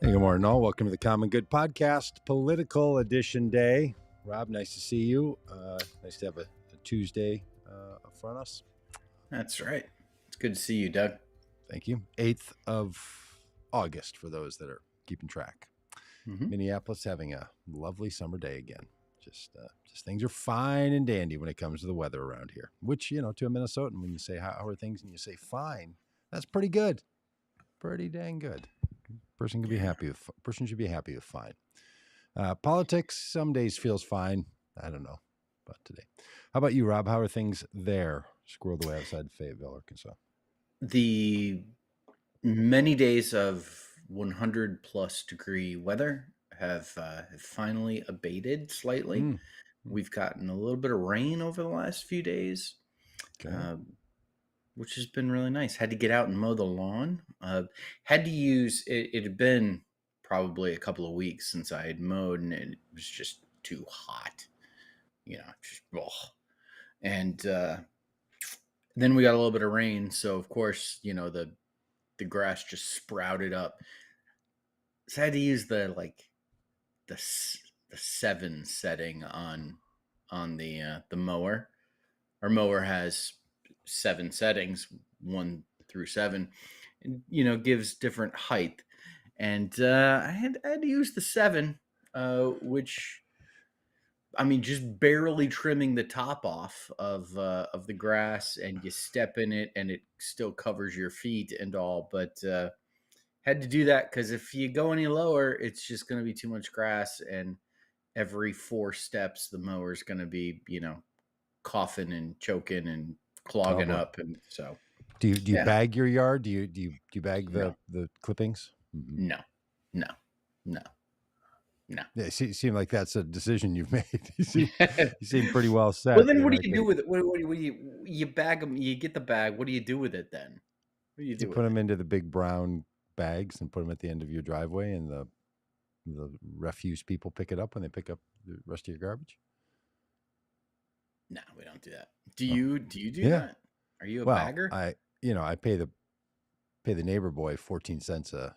Hey, good morning, all. Welcome to the Common Good Podcast, Political Edition Day. Rob, nice to see you. Nice to have a Tuesday up front of us. That's right. It's good to see you, Doug. Thank you. 8th of August for those that are keeping track. Minneapolis having a lovely summer day again. Just things are fine and dandy when it comes to the weather around here, which, to a Minnesotan, when you say, how are things? And you say, fine, that's pretty good. Pretty dang good. Person should be happy with fine. Politics some days feels fine. I don't know about today. How about you, Rob? How are things there? Squirreled away outside Fayetteville, Arkansas. The many days of 100 plus degree weather have finally abated slightly. We've gotten a little bit of rain over the last few days, which has been really nice. Had to get out and mow the lawn. Had to use it. It had been probably a couple of weeks since I had mowed, and it was just too hot. And then we got a little bit of rain, so of course, the grass just sprouted up. So I had to use the 7 setting on the mower. Our mower has 7 settings, 1 through 7, and gives different height. And I had to use the 7, which, I mean, just barely trimming the top off of the grass, and you step in it, and it still covers your feet and all. But had to do that because if you go any lower, it's just going to be too much grass, and every 4 steps, the mower is going to be, coughing and choking and clogging up, and so. Do you bag your yard? Do you bag the clippings? No. Yeah, it seemed like that's a decision you've made. You seem pretty well set. Well, then what do you do with it? What do you bag them? You get the bag. What do you do with it then? What do you do? You put them into the big brown bags and put them at the end of your driveway, and the refuse people pick it up when they pick up the rest of your garbage. No, we don't do that. Do you do that? Are you a bagger? I pay the neighbor boy 14 cents a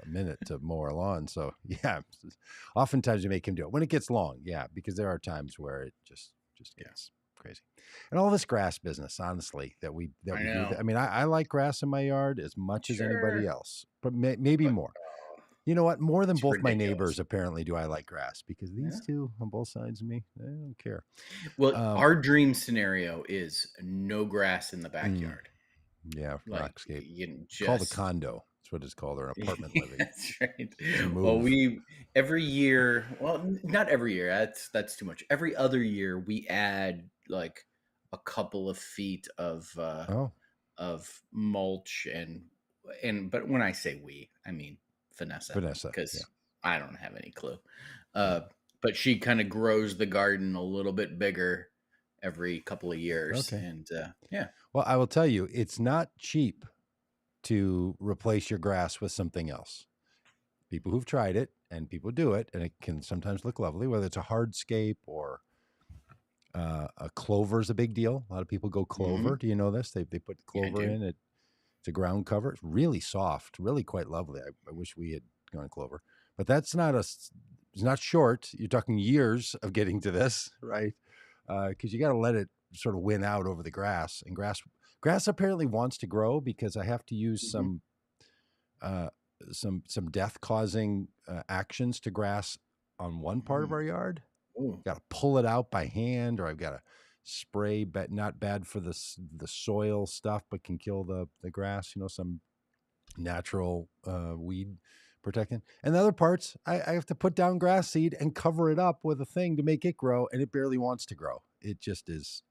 minute to mow our lawn. So yeah, oftentimes we make him do it when it gets long. Yeah, because there are times where it just gets crazy. And all this grass business, honestly, that we do. I mean, I like grass in my yard as much as anybody else, but maybe more. You know what? More than both my neighbors, apparently, do I like grass, because these two on both sides of me, they don't care. Well, our dream scenario is no grass in the backyard. Yeah, rockscape. Called a condo. That's what it's called, or an apartment living. That's right. Well, every year, not every year. That's too much. Every other year, we add like a couple of feet of mulch but when I say we, I mean Vanessa, because I don't have any clue. But she kind of grows the garden a little bit bigger every couple of years. Okay. And well, I will tell you, it's not cheap to replace your grass with something else. People who've tried it, and people do it, and it can sometimes look lovely, whether it's a hardscape or a clover is a big deal. A lot of people go clover. Do you know this? They put clover in it. It's a ground cover. It's really soft, really quite lovely. I wish we had gone clover, but it's not short. You're talking years of getting to this, right? Because you got to let it sort of win out over the grass, and grass apparently wants to grow, because I have to use some death causing actions to grass on one part of our yard. Got to pull it out by hand, or I've got to spray, but not bad for the soil stuff, but can kill the grass, some natural weed protectant. And the other parts, I have to put down grass seed and cover it up with a thing to make it grow, and it barely wants to grow. It just is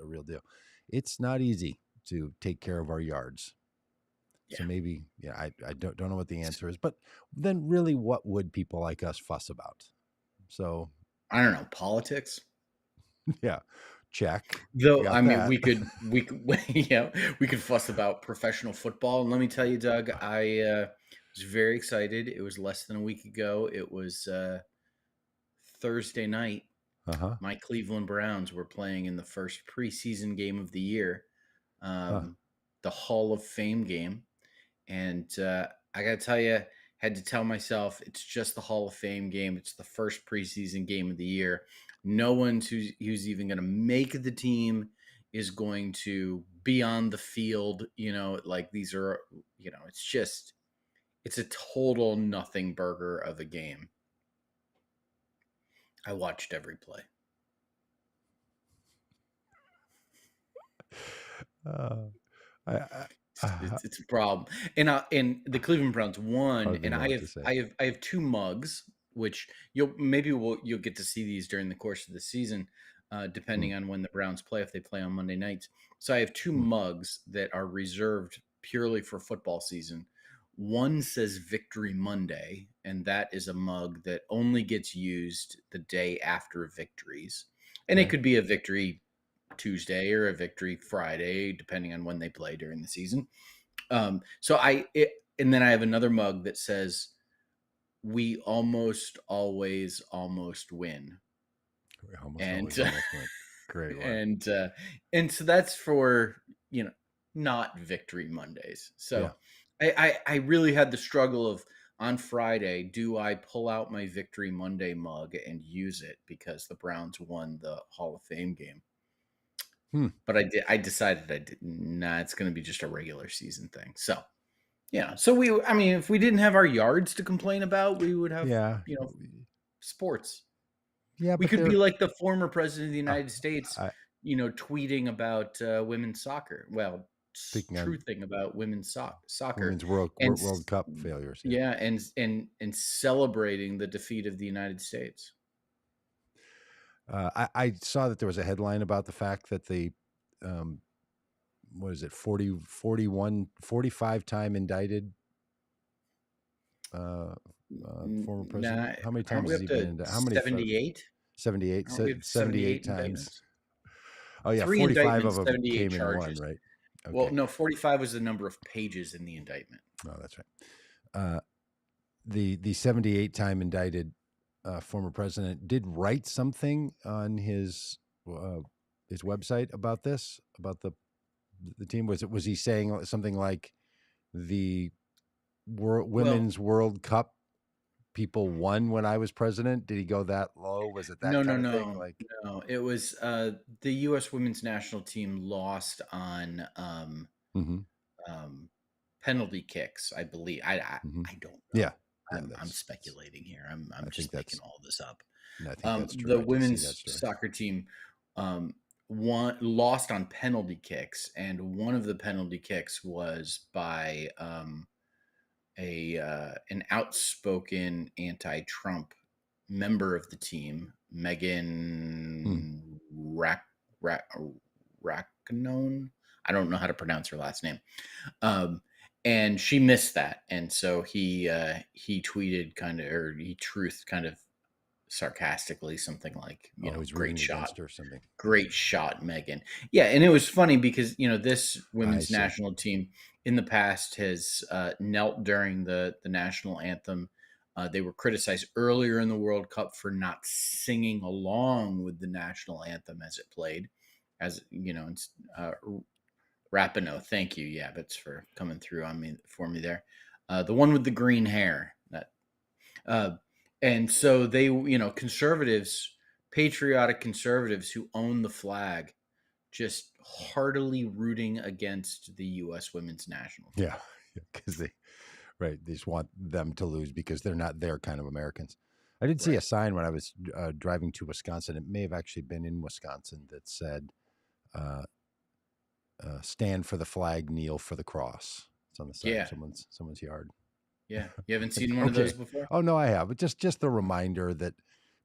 a real deal. It's not easy to take care of our yards. So maybe, I don't know what the answer is, but then really, what would people like us fuss about? So I don't know, politics. Yeah, check. Though I mean, we could fuss about professional football. And let me tell you, Doug, I was very excited. It was less than a week ago. It was Thursday night. My Cleveland Browns were playing in the first preseason game of the year, the Hall of Fame game. And I got to tell you, Had to tell myself it's just the Hall of Fame game. It's the first preseason game of the year. No one who's even going to make the team is going to be on the field. Like these are, it's a total nothing burger of a game. I watched every play. It's a problem. And the Cleveland Browns won, Hardly and know I what have to say. I have I have two mugs, which you'll get to see these during the course of the season, depending on when the Browns play, if they play on Monday nights. So I have two mugs that are reserved purely for football season. One says Victory Monday, and that is a mug that only gets used the day after victories. And it Okay. could be a victory Tuesday or a victory Friday, depending on when they play during the season. And then I have another mug that says, "We almost always almost win," We almost and always almost win. Great one. and so that's for not Victory Mondays. Yeah. So I really had the struggle of on Friday, do I pull out my Victory Monday mug and use it because the Browns won the Hall of Fame game? But I decided I did. Nah, it's going to be just a regular season thing. So yeah. So I mean, if we didn't have our yards to complain about, we would have Yeah. sports. Yeah, We but could be they're like the former president of the uh, United States, I, tweeting about women's soccer. Well, speaking on truthing about women's soccer, women's and World Cup failures. Yeah. yeah, and celebrating the defeat of the United States. I saw that there was a headline about the fact that the um, what is it 40 41 45 time indicted uh, former president. Nah, How many aren't times we has up he been to indicted? How many 78? 78 Aren't we up to 78 78 times. indictments? Oh yeah, 3 45 of indictments, them 78 came in one, charges. right? Well, Okay. no, 45 was the number of pages in the indictment. Oh, that's right. The 78 time indicted former president did write something on his website about this, about the team. Was he saying something like the Well, women's World Cup people won when I was president? Did he go that low? Was it that no, no, kind of thing? no, Like, no. It was the U.S. women's national team lost on mm-hmm, um, penalty kicks, I believe. mm-hmm. I don't Yeah, know. yeah. I'm That's. speculating here. I'm I think just making that's. all this up. I think that's true. The I did see that women's story. soccer team lost on penalty kicks, and one of the penalty kicks was by an outspoken anti-Trump member of the team, Hmm. Megan Racknone. I don't know how to pronounce her last name. And she missed that, and so he tweeted he truthed kind of sarcastically something like, Oh, he's great rooting shot. against her or something. Great shot, Megan. Yeah, and it was funny because this I women's see. national team in the past has knelt during the national anthem. They were criticized earlier in the World Cup for not singing along with the national anthem as it played, as Rapinoe. Thank you, Yabbits, for coming through on me for me there. The one with the green hair. Uh, and so they, conservatives, patriotic conservatives who own the flag, just heartily rooting against the U.S. women's national team. Yeah, because they just want them to lose because they're not their kind of Americans. I did see a Right. sign when I was driving to Wisconsin. It may have actually been in Wisconsin that said, uh, "Stand for the flag, kneel for the cross." It's on the side of Yeah. someone's yard. Yeah. You haven't Like, seen one of those okay. before? Oh no, I have. But just the reminder that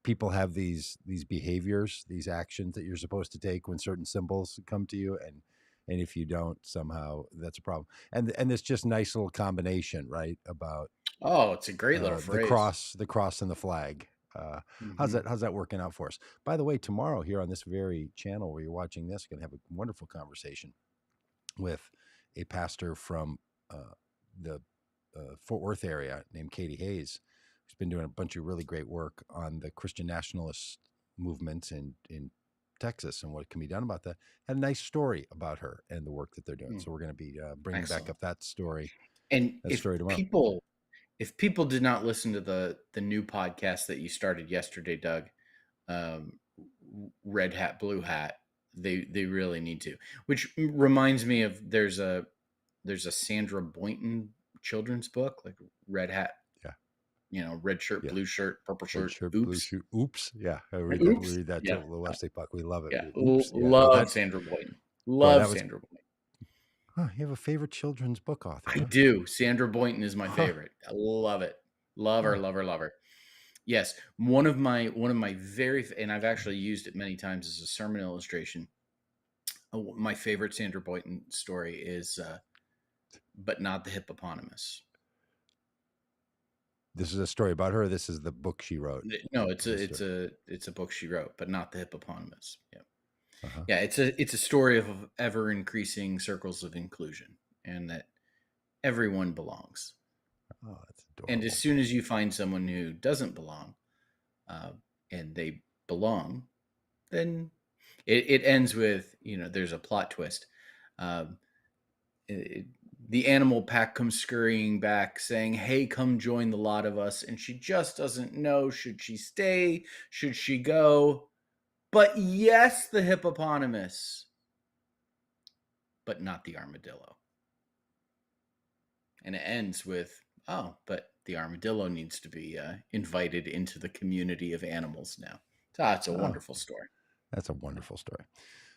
people have these behaviors, these actions that you're supposed to take when certain symbols come to you, and if you don't, somehow that's a problem. And this just nice little combination, right? About Oh, it's a great little phrase. the cross and the flag. Hmm. How's that working out for us? By the way, tomorrow here on this very channel where you're watching this, we're going to have a wonderful conversation with a pastor from the Fort Worth area named Katie Hayes, who's been doing a bunch of really great work on the Christian nationalist movements in Texas and what can be done about that. Had a nice story about her and the work that they're doing. Mm, So we're going to be bringing back excellent. up that story And if tomorrow. if people did not listen to the new podcast that you started yesterday, Doug, um, Red Hat, Blue Hat, they really need to. Which reminds me of there's a Sandra Boynton children's book, like Red Hat, Yeah. red shirt, Yeah. blue shirt, purple Red shirt. shirt, blue Oops, shoe. Oops. Yeah. I read that. We oops. read that Yeah, too. The Wesley Puck. We love it. yeah. Oops. Yeah. No, Love that, Sandra Boynton. boy, Love that was, Sandra Boynton. huh, you have a favorite children's book author, I huh? do. Sandra Boynton is my Huh. favorite. I love it. Love her, Huh. love her, love her. Yes, one of my and I've actually used it many times as a sermon illustration. My favorite Sandra Boynton story is but not the hippopotamus. This is a story about her. This is the book she wrote. No, The story. it's a book she wrote, but not the hippopotamus. Yeah. Uh-huh. Yeah, it's a story of ever increasing circles of inclusion, and that everyone belongs. Oh, that's And adorable. as soon as you find someone who doesn't belong, uh, and they belong, then it ends with, there's a plot twist. Um, the animal pack comes scurrying back saying, "Hey, come join the lot of us." And she just doesn't know, should she stay? Should she go? But yes, the hippopotamus, but not the armadillo. And it ends with, "Oh, but the armadillo needs to be invited into the community of animals now." So, it's a Oh, wonderful story. that's a wonderful story.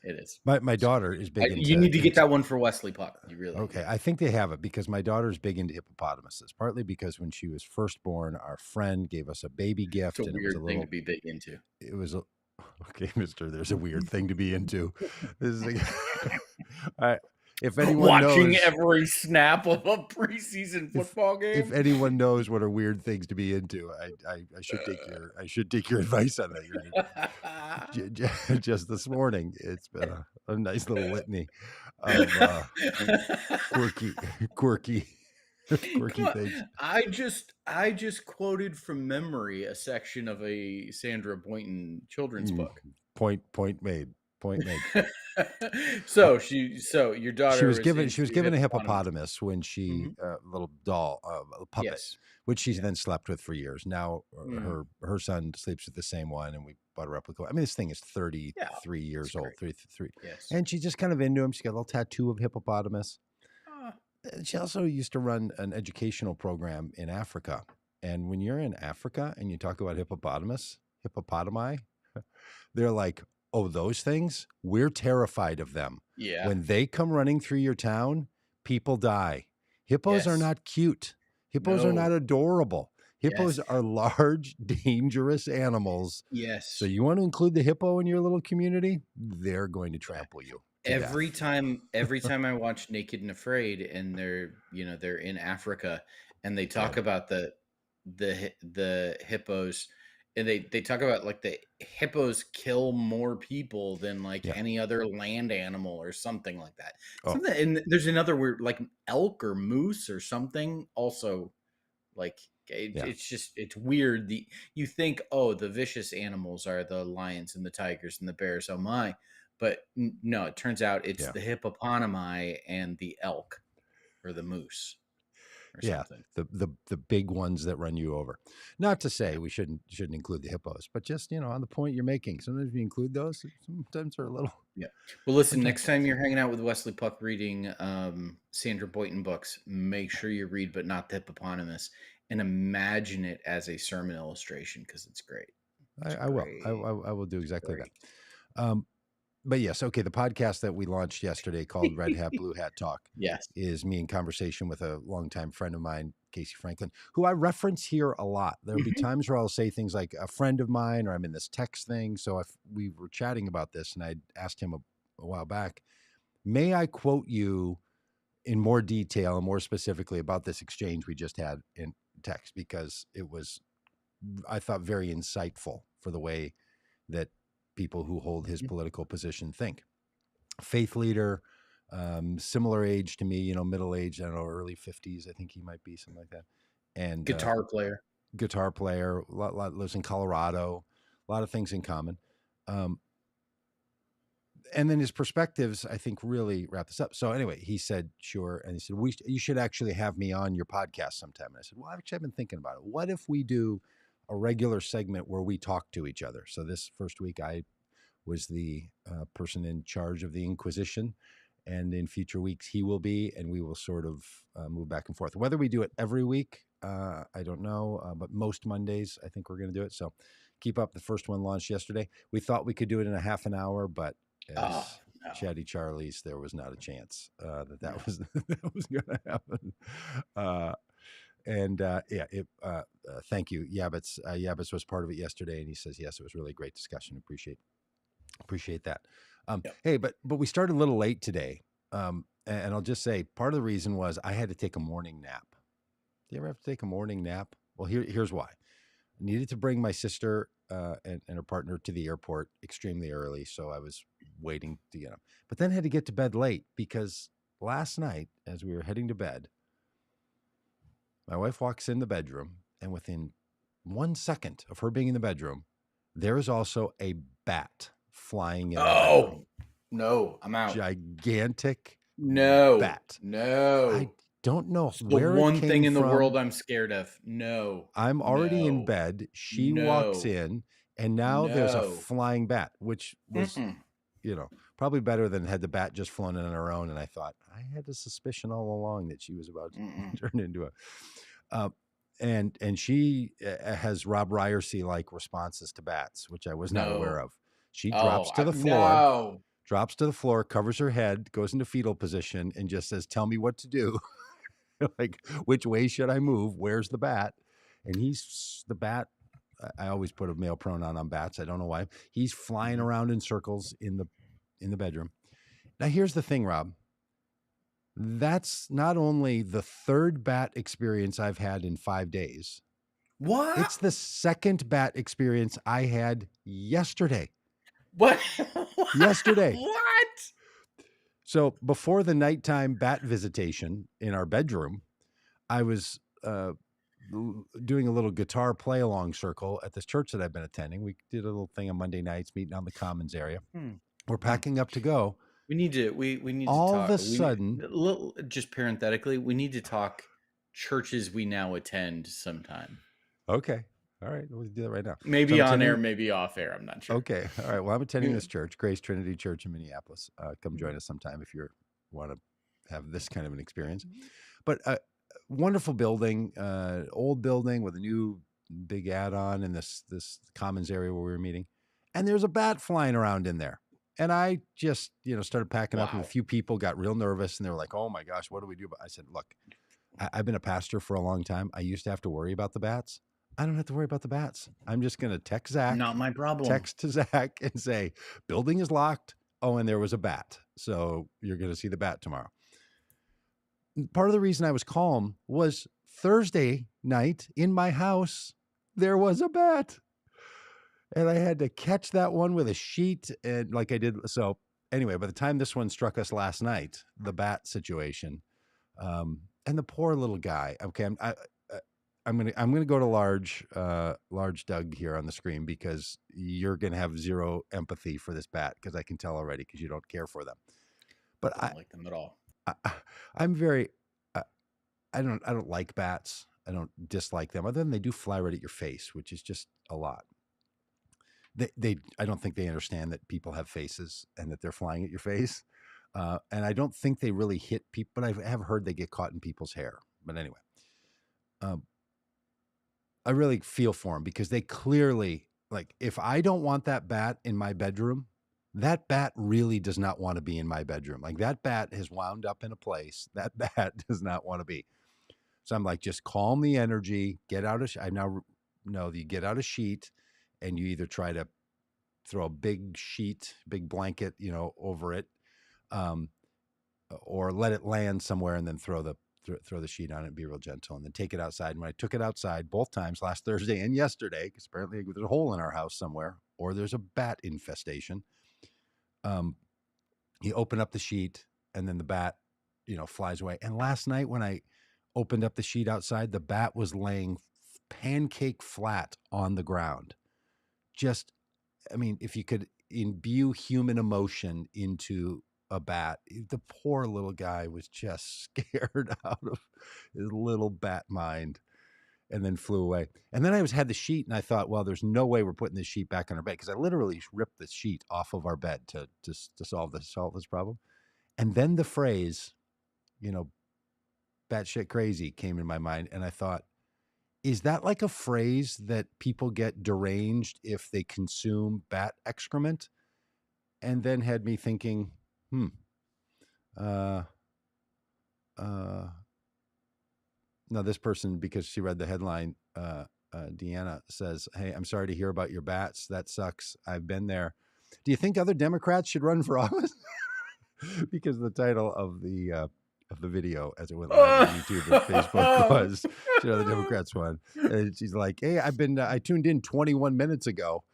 It is. My So daughter is big you need to get into that one for Wesley Puck. You really okay, do. I think they have it because my daughter's big into hippopotamuses. Partly because when she was first born, our friend gave us a baby It's a gift, and it was a weird thing to little. be big into. It was a okay, Mister. There's a weird thing to be into. This is a, I, if anyone Watching knows, every snap of a preseason football if game. anyone knows what are weird things to be into, I should take your advice on that. Just this morning, it's been a nice little litany of quirky, quirky, Come quirky on. things. I just quoted from memory a section of a Sandra Boynton children's Mm, book. point made. Point made. Uh, So your daughter was she into was given a hippopotamus. hippopotamus when she Mhm. little doll a puppet, Yes. which she's Yeah. then slept with for years. Now Mm. her son sleeps with the same one, and we bought a replica. I mean, this thing is Yeah. 33 It's years old, great. 33, Yes. and she's just kind of into him. She's got a little tattoo of hippopotamus. Ah, She also used to run an educational program in Africa, and when you're in Africa and you talk about hippopotami, they're like, "Oh, those things? We're terrified of them. yeah. When they come running through your town, people die. Hippos are Yes. not cute. Hippos are not No. adorable. Hippos Yes. are large, dangerous animals. So Yes. you want to include the hippo in your little community? They're going to Yeah. trample you to death." Every time I watch Naked and Afraid, and they're in Africa, and they talk Good. about the hippos, and they talk about, like, the hippos kill more people than, like, Yeah. any other land animal or something like that. Oh, Something, and there's another word, like elk or moose or something also, like, yeah. it's weird. You think, oh, the vicious animals are the lions and the tigers and the bears. Oh my. But no, it turns out it's Yeah. the hippopotami and the elk or the moose or Yeah, something. the big ones that run you over. Not to say Yeah. we shouldn't include the hippos, but just on the point you're making. Sometimes we include those. Sometimes they're a little. Yeah. Well, listen, Sometimes next time you're hanging out with Wesley Puck reading Sandra Boynton books, make sure you read But Not the Hippopotamus, and imagine it as a sermon illustration, because it's great. It's I will. great. I will do exactly that. Great. Um, but yes, okay. The podcast that we launched yesterday called Red Hat Blue Hat Talk Yes. is me in conversation with a longtime friend of mine, Casey Franklin, who I reference here a lot. There'll be Mhm. times where I'll say things like a friend of mine, or I'm in this text thing. So if we were chatting about this, and I asked him a while back, may I quote you in more detail and more specifically about this exchange we just had in text, because it was, I thought, very insightful for the way that people who hold his political position think. Faith leader, similar age to me, middle age, I don't know, early 50s, I think he might be, something like that. And Guitar player. guitar player, lives in Colorado, a lot of things in common. Um, and then his perspectives, I think, really wrap this up. So anyway, he said, sure. And he said, you should actually have me on your podcast sometime. And I said, well, actually, I've been thinking about it. What if we do a regular segment where we talk to each other? So this first week, I was the person in charge of the Inquisition. And in future weeks, he will be, and we will sort of move back and forth. Whether we do it every week, I don't know. But most Mondays, I think we're going to do it. So keep up. The first one launched yesterday. We thought we could do it in a half an hour, but as no. Chatty Charlie's, there was not a chance that No. was that was going to happen. Thank you, Yabbits. Yabbits was part of it yesterday, and he says yes, it was really a great discussion. Appreciate that. Yep. Hey, but we started a little late today, and I'll just say part of the reason was I had to take a morning nap. Do you ever have to take a morning nap? Well, here's why. I needed to bring my sister and her partner to the airport extremely early, so I was waiting to get them. But then had to get to bed late because last night, as we were heading to bed, my wife walks in the bedroom, and within 1 second of her being in the bedroom, there is also a bat flying in the bedroom. No, I'm out. Gigantic bat. No. I don't know it's where the one it came thing in from. the world I'm scared of. No. I'm already in bed. She walks in, and now there's a flying bat, which was, probably better than had the bat just flown in on her own. And I thought, I had a suspicion all along that she was about to turn into a... and she has Robb Ryerse like responses to bats, which I was not aware of. She drops to the floor, covers her head, goes into fetal position, and just says, "Tell me what to do." Like, which way should I move? Where's the bat? And the bat. I always put a male pronoun on bats. I don't know why. He's flying around in circles in the bedroom. Now, here's the thing, Rob. That's not only the third bat experience I've had in 5 days. What? It's the second bat experience I had yesterday. What? Yesterday. What? So before the nighttime bat visitation in our bedroom, I was doing a little guitar play along circle at this church that I've been attending. We did a little thing on Monday nights, meeting on the Commons area. We're packing up to go. We need to all talk. Of a sudden, just parenthetically, we need to talk churches we now attend sometime. Okay. All right. We'll do that right now. Maybe on air, maybe off air. I'm not sure. Okay. All right. Well, I'm attending this church, Grace Trinity Church in Minneapolis. Come join us sometime if you want to have this kind of an experience. But wonderful building, old building with a new big add-on in this Commons area where we were meeting. And there's a bat flying around in there. And I just, started packing up, and a few people got real nervous, and they were like, "Oh my gosh, what do we do?" But I said, "Look, I've been a pastor for a long time. I used to have to worry about the bats. I don't have to worry about the bats. I'm just going to text Zach. Not my problem. Text to Zach and say, building is locked. Oh, and there was a bat. So you're going to see the bat tomorrow." Part of the reason I was calm was Thursday night in my house, there was a bat. And I had to catch that one with a sheet, and like I did. So anyway, by the time this one struck us last night, the bat situation, and the poor little guy. Okay, I'm gonna go to large Doug here on the screen, because you're gonna have zero empathy for this bat, because I can tell already, because you don't care for them. But I don't like them at all. I'm very. I don't like bats. I don't dislike them, other than they do fly right at your face, which is just a lot. I don't think they understand that people have faces and that they're flying at your face. And I don't think they really hit people, but I have heard they get caught in people's hair. But anyway, I really feel for them, because they clearly, like, if I don't want that bat in my bedroom, that bat really does not want to be in my bedroom. Like, that bat has wound up in a place that bat does not want to be. So I'm like, just calm the energy, I now know that you get out a sheet, and you either try to throw a big blanket, over it, or let it land somewhere and then throw the sheet on it and be real gentle, and then take it outside. And when I took it outside both times, last Thursday and yesterday, because apparently there's a hole in our house somewhere, or there's a bat infestation, you open up the sheet, and then the bat, flies away. And last night when I opened up the sheet outside, the bat was laying pancake flat on the ground. Just, I mean, if you could imbue human emotion into a bat. The poor little guy was just scared out of his little bat mind, and then flew away. And then I had the sheet, and I thought, well, there's no way we're putting this sheet back on our bed, because I literally ripped the sheet off of our bed to solve this problem. And then the phrase, batshit crazy came in my mind, and I thought, is that like a phrase that people get deranged if they consume bat excrement? And then had me thinking, now this person, because she read the headline, Deanna says, "Hey, I'm sorry to hear about your bats. That sucks. I've been there. Do you think other Democrats should run for office?" Because the title of the video as it went live on YouTube and Facebook was, the Democrats won. And she's like, "Hey, I tuned in 21 minutes ago,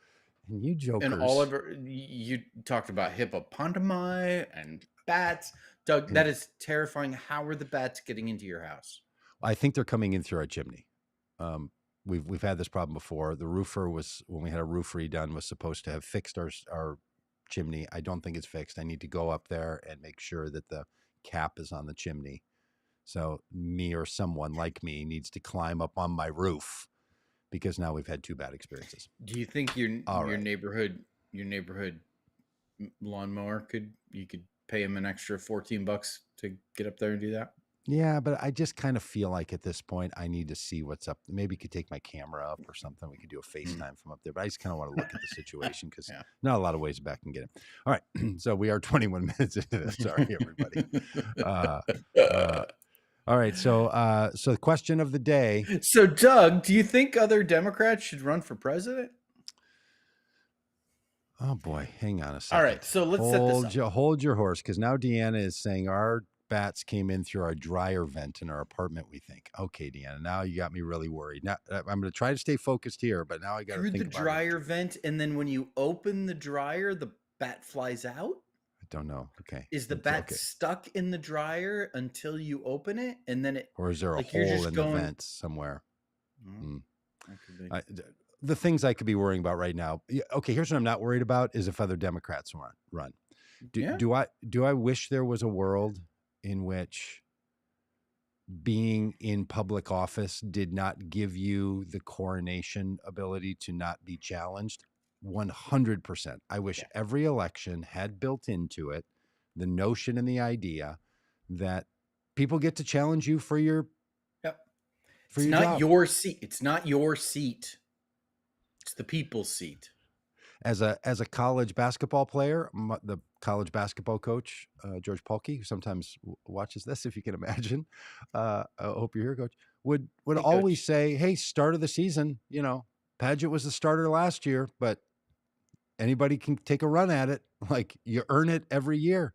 and you jokers." And Oliver, you talked about hippopotami and bats. Doug, that is terrifying. How are the bats getting into your house? I think they're coming in through our chimney. We've had this problem before. The roofer when we had a roof redone, was supposed to have fixed our chimney. I don't think it's fixed. I need to go up there and make sure that the cap is on the chimney. So me or someone like me needs to climb up on my roof, because now we've had 2 bad experiences. Do you think your neighborhood lawnmower you could pay him an extra $14 to get up there and do that? Yeah, but I just kind of feel like at this point I need to see what's up. Maybe you could take my camera up or something. We could do a FaceTime from up there. But I just kind of want to look at the situation, because not a lot of ways back and get it. All right. So we are 21 minutes into this. Sorry, everybody. All right. So the question of the day. So, Doug, do you think other Democrats should run for president? Oh, boy. Hang on a second. All right. So let's set this up. Hold your horse, because now Deanna is saying our bats came in through our dryer vent in our apartment, we think. Okay, Deanna, now you got me really worried. Now I'm going to try to stay focused here, but now I got to think through the dryer vent, and then when you open the dryer, the bat flies out? I don't know. Okay. Is the bat stuck in the dryer until you open it, and then it? Or is there a hole in the vent somewhere? The things I could be worrying about right now. Okay, here's what I'm not worried about: is if other Democrats run. Do I wish there was a world in which being in public office did not give you the coronation ability to not be challenged? 100%. I wish every election had built into it the notion and the idea that people get to challenge you for your for your job. Your seat. It's not your seat. It's the people's seat. As a college basketball player, the college basketball coach, George Polkey, who sometimes watches this, if you can imagine, I hope you're here, Coach, would always say, "Hey, start of the season, Pagitt was the starter last year, but anybody can take a run at it. Like, you earn it every year.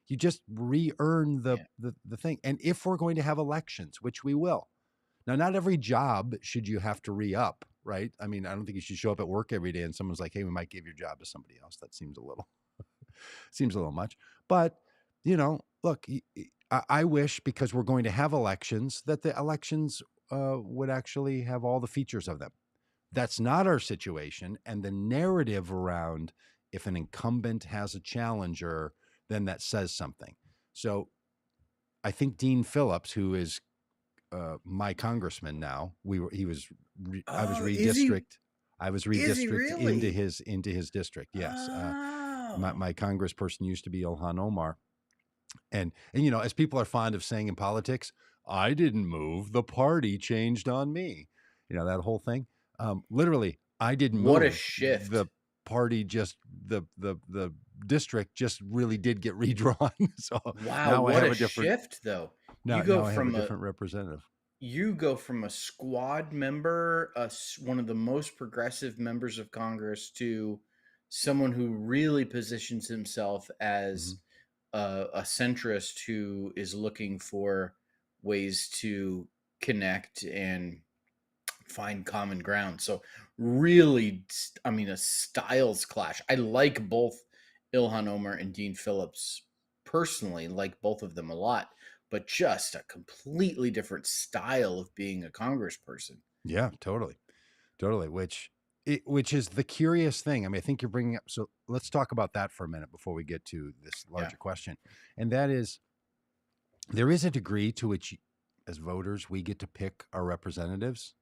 You just re-earn the thing." And if we're going to have elections, which we will, now, not every job should you have to re-up, right? I mean, I don't think you should show up at work every day and someone's like, "Hey, we might give your job to somebody else." That seems a little much. But, look, I wish, because we're going to have elections, that the elections would actually have all the features of them. That's not our situation. And the narrative around, if an incumbent has a challenger, then that says something. So I think Dean Phillips, who is my congressman now, I was redistricted into his district. Yes. My congressperson used to be Ilhan Omar. And as people are fond of saying in politics, "I didn't move, the party changed on me." That whole thing. Literally, I didn't move. What a shift. The party just, the district just really did get redrawn. So wow, now what I have a different shift, though. Now I have a different representative. You go from a squad member, one of the most progressive members of Congress, to someone who really positions himself as a centrist who is looking for ways to connect and find common ground. So really, I mean, a styles clash. I like both Ilhan Omar and Dean Phillips personally, like both of them a lot, but just a completely different style of being a congressperson. Yeah, totally. Which which is the curious thing. I mean, I think you're bringing up. So let's talk about that for a minute before we get to this Yeah. larger question. And that is, there is a degree to which, as voters, we get to pick our representatives,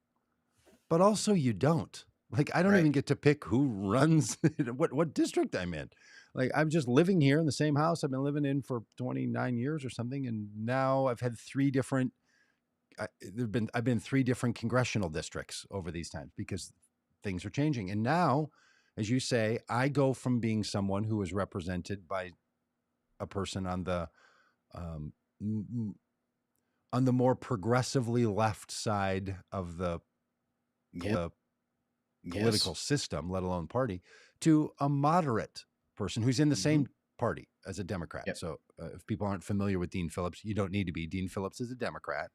but also you don't. Like, I don't Right. even get to pick who runs what district I'm in. Like, I'm just living here in the same house I've been living in for 29 years or something, and now I've had three different. I've been three different congressional districts over these times because things are changing. And now, as you say, I go from being someone who is represented by a person um, on the more progressively left side of the Yeah. political Yes. system, let alone party, to a moderate person who's in the Hmm. same party as a Democrat. Yep. So if people aren't familiar with Dean Phillips, you don't need to be. Dean Phillips is a Democrat.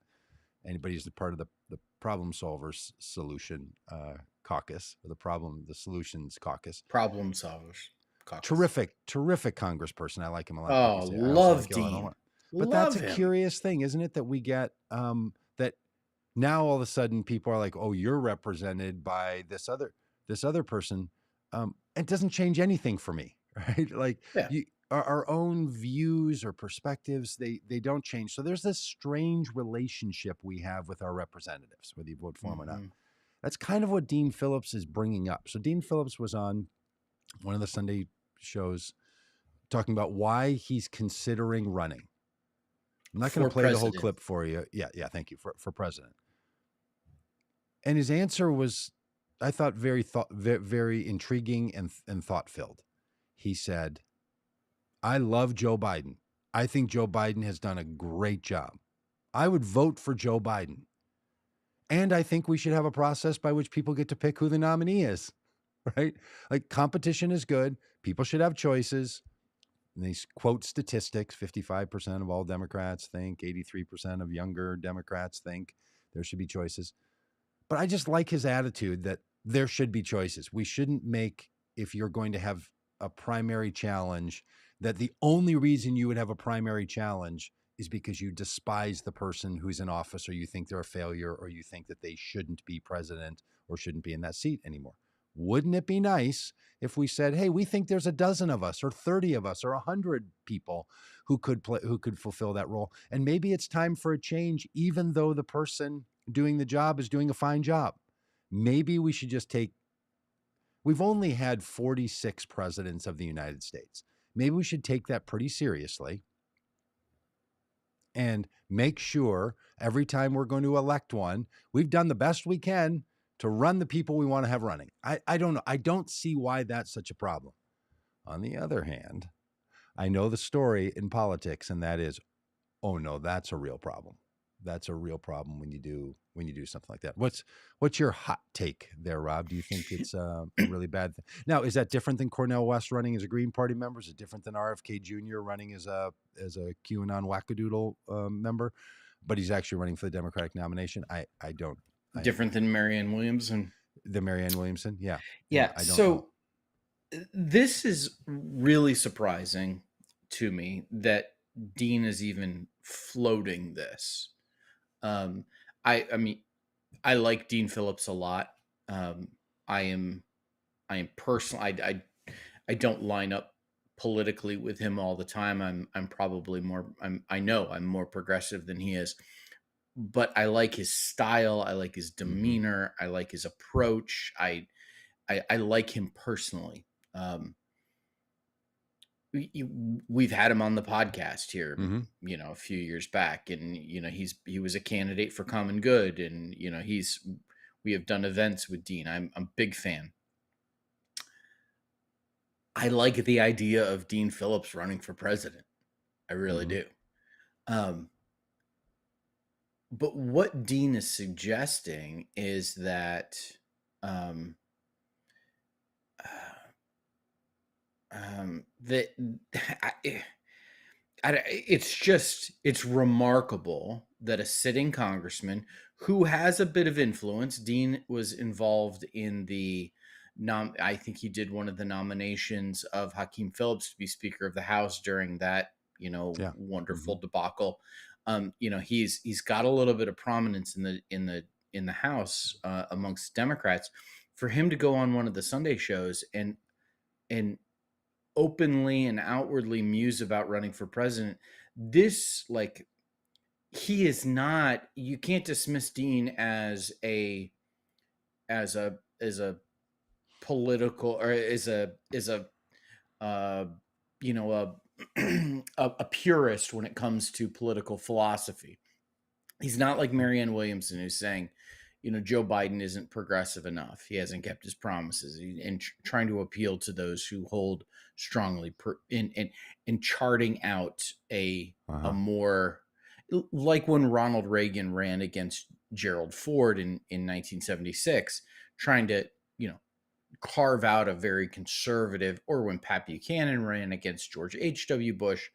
Anybody who's a part of the problem solvers solution caucus, or the solutions caucus. Problem solvers caucus. Terrific congressperson. I like him a lot. Like you Oh, say, I also like love Illinois. Dean. But that's Love a him. curious thing, isn't it? That we get that now all of a sudden people are like, oh, you're represented by this other person. It doesn't change anything for me, right? Like Yeah. our own views or perspectives, they don't change. So there's this strange relationship we have with our representatives, whether you vote for them or not. Hmm. That's kind of what Dean Phillips is bringing up. So Dean Phillips was on one of the Sunday shows talking about why he's considering running. I'm not going For to play the whole president. clip for you. Yeah, thank you for president. And his answer was, I thought, very intriguing and thought filled. He said, "I love Joe Biden. I think Joe Biden has done a great job. I would vote for Joe Biden, and I think we should have a process by which people get to pick who the nominee is." Right? Like competition is good. People should have choices. And they quote statistics: 55% of all Democrats think, 83% of younger Democrats think there should be choices. But I just like his attitude that there should be choices. We shouldn't make, if you're going to have a primary challenge, that the only reason you would have a primary challenge is because you despise the person who's in office, or you think they're a failure, or you think that they shouldn't be president or shouldn't be in that seat anymore. Wouldn't it be nice if we said, hey, we think there's a dozen of us or 30 of us or 100 people who could fulfill that role, and maybe it's time for a change, even though the person doing the job is doing a fine job. Maybe we should just we've only had 46 presidents of the United States. Maybe we should take that pretty seriously and make sure every time we're going to elect one, we've done the best we can to run the people we want to have running. I don't know. I don't see why that's such a problem. On the other hand, I know the story in politics, and that is, oh no, that's a real problem. That's a real problem when you do something like that. What's your hot take there, Rob? Do you think it's a really bad thing? Now, is that different than Cornel West running as a Green Party member? Is it different than RFK Jr. running as a QAnon wackadoodle member? But he's actually running for the Democratic nomination. I don't. Different than Marianne Williamson. The Marianne Williamson, yeah. Yeah. I don't know. So this is really surprising to me that Dean is even floating this. Um, I mean, I like Dean Phillips a lot. Um, I am personal. I don't line up politically with him all the time. I'm probably more. I know I'm more progressive than he is, but I like his style. I like his Mm-hmm. demeanor. I like his approach. I like him personally. Um, we've had him on the podcast here, Mm-hmm. a few years back, and he was a candidate for Common Good, and we have done events with Dean. I'm a big fan. I like the idea of Dean Phillips running for president. I really Mm-hmm. do. Um, but what Dean is suggesting is that um, that it's remarkable that a sitting congressman who has a bit of influence. Dean was involved in I think he did one of the nominations of Hakeem Phillips to be Speaker of the House during that Yeah. Mm-hmm. wonderful debacle. He's got a little bit of prominence in the House amongst Democrats for him to go on one of the Sunday shows and openly and outwardly muse about running for president, this, like, he is not, you can't dismiss Dean as a political, or as a uh you know, a purist when it comes to political philosophy. He's not like Marianne Williamson, who's saying, Joe Biden isn't progressive enough. He hasn't kept his promises, and trying to appeal to those who hold strongly in charting out a more, like when Ronald Reagan ran against Gerald Ford in 1976, trying to, carve out a very conservative, or when Pat Buchanan ran against George H.W. Bush,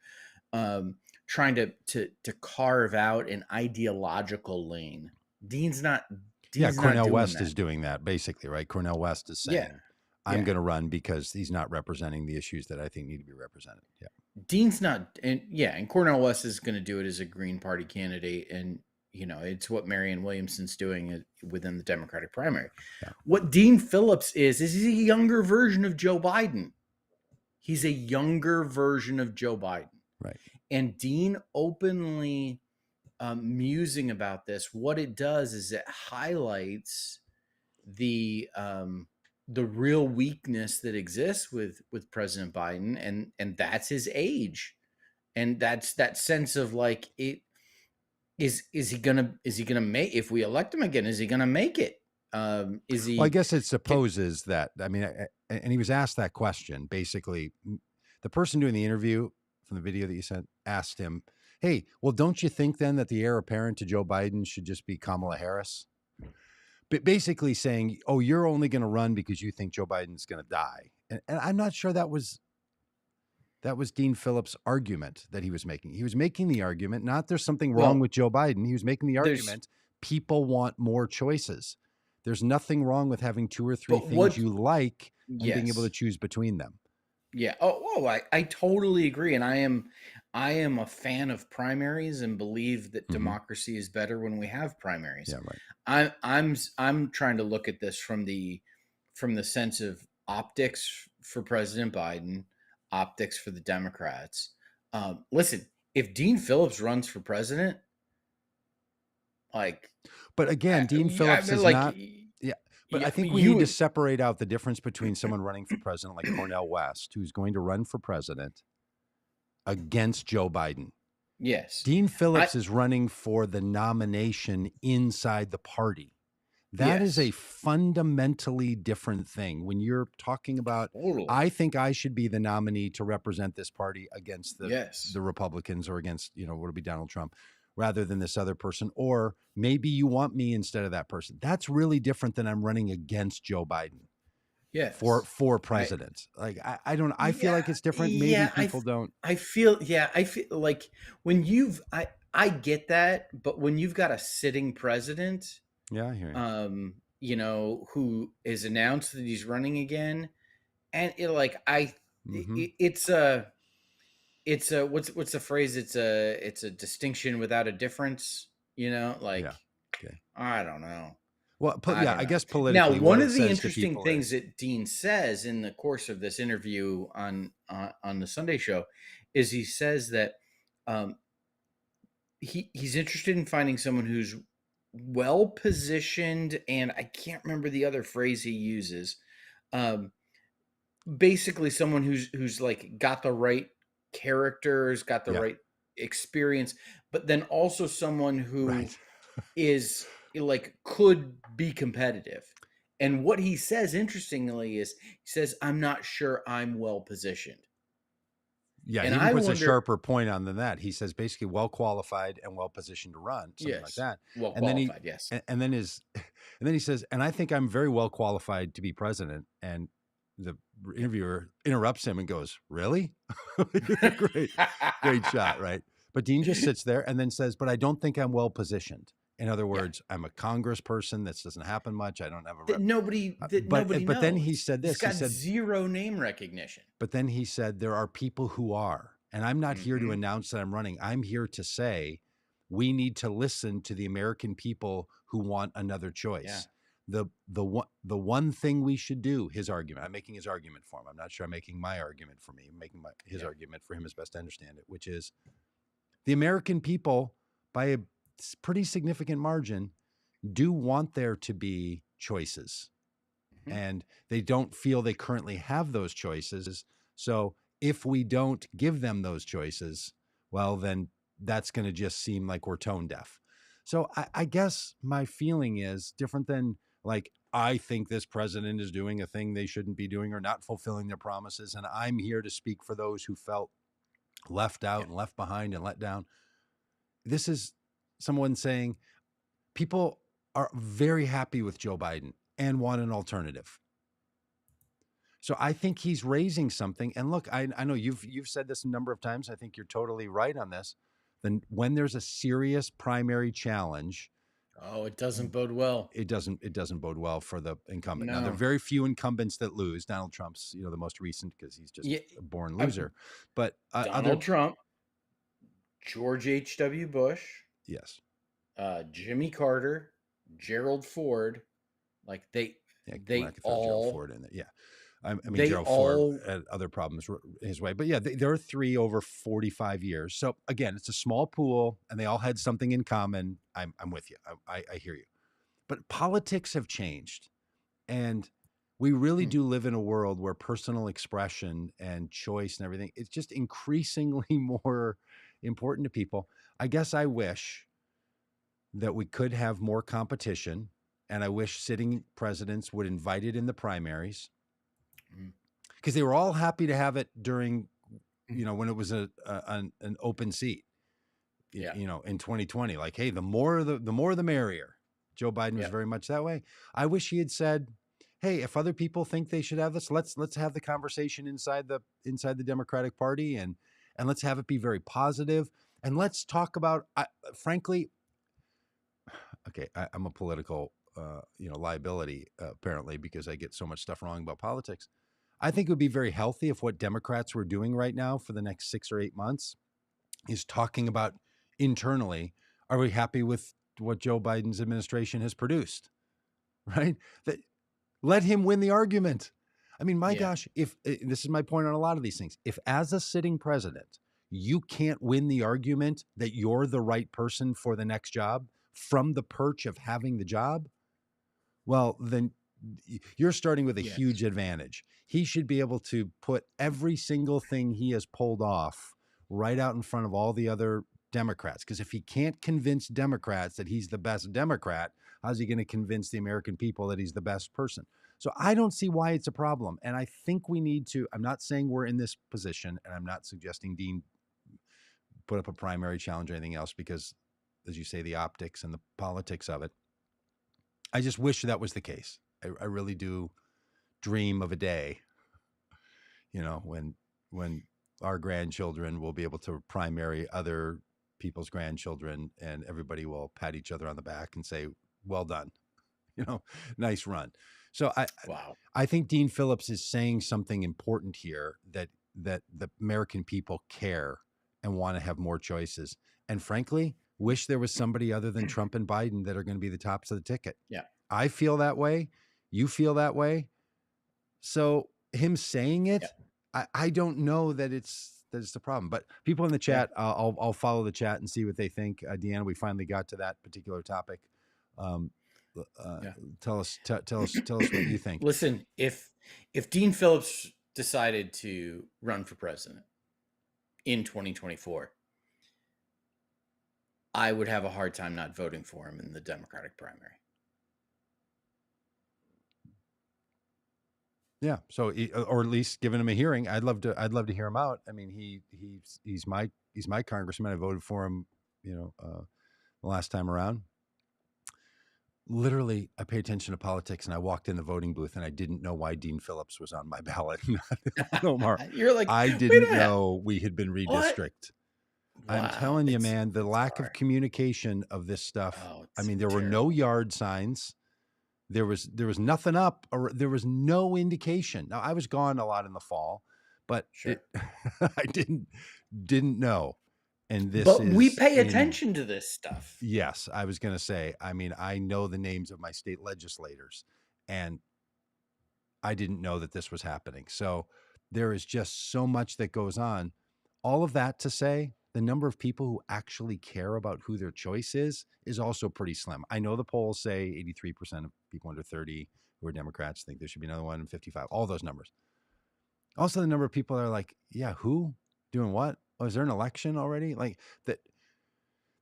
trying to carve out an ideological lane. Dean's not Cornel doing West that. is doing that basically, right? Cornel West is saying, I'm going to run because he's not representing the issues that I think need to be represented. Yeah. Dean's not, and Cornel West is going to do it as a Green Party candidate, and it's what Marianne Williamson's doing within the Democratic primary. Yeah. What Dean Phillips is he's a younger version of Joe Biden. He's a younger version of Joe Biden. Right. And Dean openly musing about this, what it does is it highlights the real weakness that exists with President Biden, and that's his age, and that's that sense of like, it is he gonna make, if we elect him again, is he gonna make it? Is he? Well, I guess it supposes that, I mean, and he was asked that question. Basically, the person doing the interview from the video that you sent asked him, hey, well, don't you think then that the heir apparent to Joe Biden should just be Kamala Harris? But basically saying, oh, you're only going to run because you think Joe Biden's going to die. And I'm not sure that was Dean Phillips' argument that he was making. He was making the argument, not there's something wrong with Joe Biden. He was making the argument, people want more choices. There's nothing wrong with having 2 or 3 things you like and being able to choose between them. Yeah. I totally agree. And I am a fan of primaries and believe that democracy is better when we have primaries. Yeah, right. I'm trying to look at this from the sense of optics for President Biden, optics for the Democrats. Listen, if Dean Phillips runs for president, but again, Dean Phillips is not. Yeah, but I think we need to separate out the difference between someone running for president like Cornel West, who's going to run for president against Joe Biden. Yes. Dean Phillips is running for the nomination inside the party. That is a fundamentally different thing. When you're talking about, I think I should be the nominee to represent this party against the Republicans, or against, would it be Donald Trump, rather than this other person, or maybe you want me instead of that person. That's really different than I'm running againstE Biden. Yes. For president. I don't, I feel like it's different. Maybe people don't. I feel like when I get that, but when you've got a sitting president, yeah, I hear you. Who is announced that he's running again, and it's a what's the phrase? It's a distinction without a difference. I don't know. Well, I guess politically. Now, one of the interesting things that Dean says in the course of this interview on the Sunday show is he says that he's interested in finding someone who's well positioned, and I can't remember the other phrase he uses. Basically, someone who's like got the right characters, got the right experience, but then also someone who is like could be competitive. And what he says, interestingly, is he says, I'm not sure I'm well positioned. Yeah, and he puts a sharper point on than that. He says basically well qualified and well positioned to run, something like that. Well qualified, yes. And then he says, and I think I'm very well qualified to be president. And the interviewer interrupts him and goes, "Really?" great shot, right? But Dean just sits there and then says, "But I don't think I'm well positioned." In other words, I'm a congressperson. This doesn't happen much. I don't have a nobody knows. But then he said this. He said zero name recognition. But then he said there are people who are, and I'm not here to announce that I'm running. I'm here to say we need to listen to the American people who want another choice. the one thing we should do, his argument, I'm making his argument for him. I'm not sure I'm making my argument for me. I'm making his argument for him as best to understand it, which is the American people, by a pretty significant margin, do want there to be choices. Mm-hmm. And they don't feel they currently have those choices. So if we don't give them those choices, well, then that's going to just seem like we're tone deaf. So I guess my feeling is different than like, I think this president is doing a thing they shouldn't be doing or not fulfilling their promises. And I'm here to speak for those who felt left out and left behind and let down. This is someone saying people are very happy with Joe Biden and want an alternative. So I think he's raising something. And look, I know you've said this a number of times. I think you're totally right on this. Then when there's a serious primary challenge, it doesn't bode well. It doesn't bode well for the incumbent. No. Now, there are very few incumbents that lose. Donald Trump's, the most recent because he's just a born loser. But Donald Trump, George H.W. Bush, yes, Jimmy Carter, Gerald Ford, like they all Gerald Ford in there. Yeah. I mean, Gerald Ford had other problems his way, but yeah, there are 3 over 45 years. So again, it's a small pool and they all had something in common. I'm with you. I hear you, but politics have changed and we really do live in a world where personal expression and choice and everything, it's just increasingly more important to people. I guess I wish that we could have more competition and I wish sitting presidents would invite it in the primaries. Because they were all happy to have it during, when it was an open seat, in 2020. Like, hey, the more the merrier. Joe Biden was very much that way. I wish he had said, hey, if other people think they should have this, let's have the conversation inside the Democratic Party and let's have it be very positive and let's talk about. Frankly, okay, I'm a political liability apparently because I get so much stuff wrong about politics. I think it would be very healthy if what Democrats were doing right now for the next 6 or 8 months is talking about internally, are we happy with what Joe Biden's administration has produced? Right? Let him win the argument. I mean, my gosh, if this is my point on a lot of these things, if as a sitting president, you can't win the argument that you're the right person for the next job from the perch of having the job, well, then you're starting with a huge advantage. He should be able to put every single thing he has pulled off right out in front of all the other Democrats. Because if he can't convince Democrats that he's the best Democrat, how's he going to convince the American people that he's the best person? So I don't see why it's a problem. And I think we need to, I'm not saying we're in this position, and I'm not suggesting Dean put up a primary challenge or anything else, because as you say, the optics and the politics of it, I just wish that was the case. I really do dream of a day, when our grandchildren will be able to primary other people's grandchildren and everybody will pat each other on the back and say, well done, nice run. So I think Dean Phillips is saying something important here, that the American people care and want to have more choices. And frankly, wish there was somebody other than Trump and Biden that are going to be the tops of the ticket. Yeah. I feel that way. You feel that way. So him saying it, I don't know that it's the problem. But people in the chat, I'll follow the chat and see what they think. Deanna, we finally got to that particular topic. Tell us what you think. Listen, if Dean Phillips decided to run for president in 2024, I would have a hard time not voting for him in the Democratic primary. Yeah. So, or at least giving him a hearing. I'd love to hear him out. I mean, he's my congressman. I voted for him, the last time around. Literally, I pay attention to politics, and I walked in the voting booth, and I didn't know why Dean Phillips was on my ballot. Omar, you're like, I didn't know we had been redistricted. Wow, I'm telling you, man, the lack of communication of this stuff. I mean, there were no yard signs. There was nothing up, or there was no indication. Now, I was gone a lot in the fall, but I didn't know. And this But we is pay in attention to this stuff. yes, I was going to say, I mean, I know the names of my state legislators, and I didn't know that this was happening. So there is just so much that goes on. All of that to say, the number of people who actually care about who their choice is also pretty slim. I know the polls say 83% of people under 30 who are Democrats think there should be another one, and 55, all those numbers. Also, the number of people that are like, yeah, who doing what? Oh, is there an election already? Like that.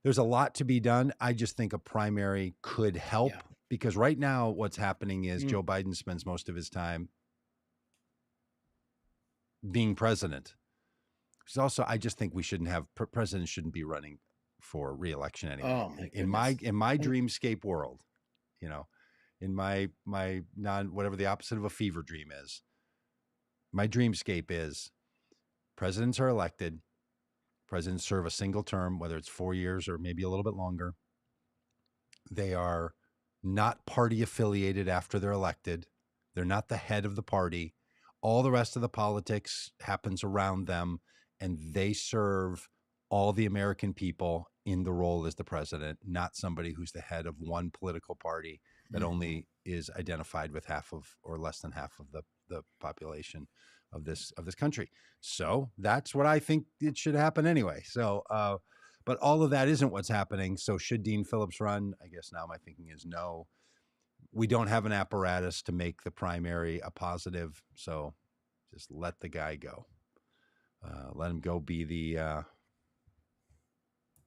There's a lot to be done. I just think a primary could Yeah. help because right now what's happening is Mm. Joe Biden spends most of his time being president. Because also, I just think we shouldn't have presidents shouldn't be running for reelection anyway. Oh my In my goodness. And dreamscape world, you know, in my non whatever the opposite of a fever dream is, my dreamscape is presidents are elected, presidents serve a single term, whether it's 4 years or maybe a little bit longer. They are not party affiliated after they're elected. They're not the head of the party. All the rest of the politics happens around them, and they serve all the American people in the role as the president, not somebody who's the head of one political party that Mhm. only is identified with half of or less than half of the population of this country. So that's what I think it should happen anyway. So but all of that isn't what's happening. So should Dean Phillips run? I guess now my thinking is no. We don't have an apparatus to make the primary a positive. So just let the guy go. Let him go be the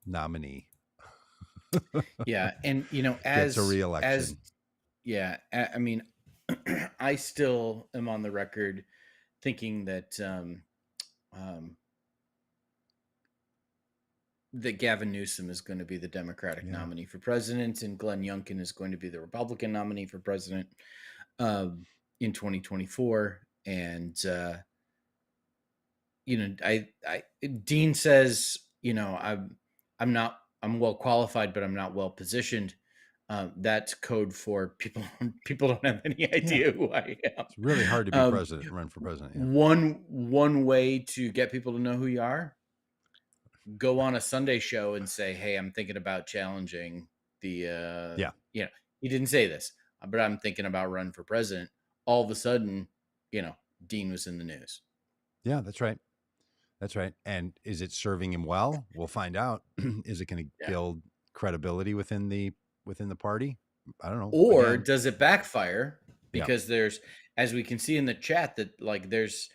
nominee. Yeah, and Gets a as reelection. yeah, I mean, I still am on the record thinking um, that Gavin Newsom is going to be the Democratic Yeah. nominee for president, and Glenn Youngkin is going to be the Republican nominee for president in 2024. And I Dean says, I'm well qualified, but I'm not well positioned. That's code for people don't have any Yeah. idea who I am. It's really hard to be president, run for president. Yeah. One way to get people to know who you are, go on a Sunday show and say, "Hey, I'm thinking about challenging the." Yeah. He didn't say this, but I'm thinking about running for president. All of a sudden, Dean was in the news. Yeah, that's right. That's right. And is it serving him well? We'll find out. Is it going to Yeah. build credibility within the party? I don't know. Or Again, does it backfire? yeah. Because as we can see in the chat, that like there's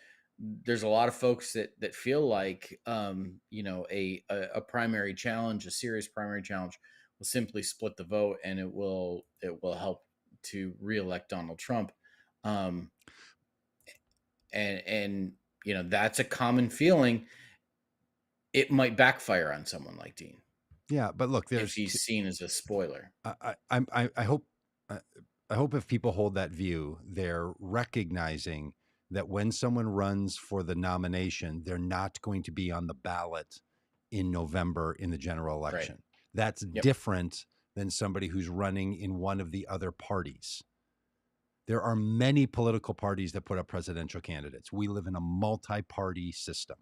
a lot of folks that feel like a primary challenge, a serious primary challenge, will simply split the vote, and it will help to reelect Donald Trump. Um, and that's a common feeling. It might backfire on someone like Dean Yeah, but look, if he's seen as a spoiler. I hope I I hope if people hold that view, they're recognizing that when someone runs for the nomination, they're not going to be on the ballot in November in the general Right. election. That's Yep. different than somebody who's running in one of the other parties. There are many political parties that put up presidential candidates. We live in a multi-party system.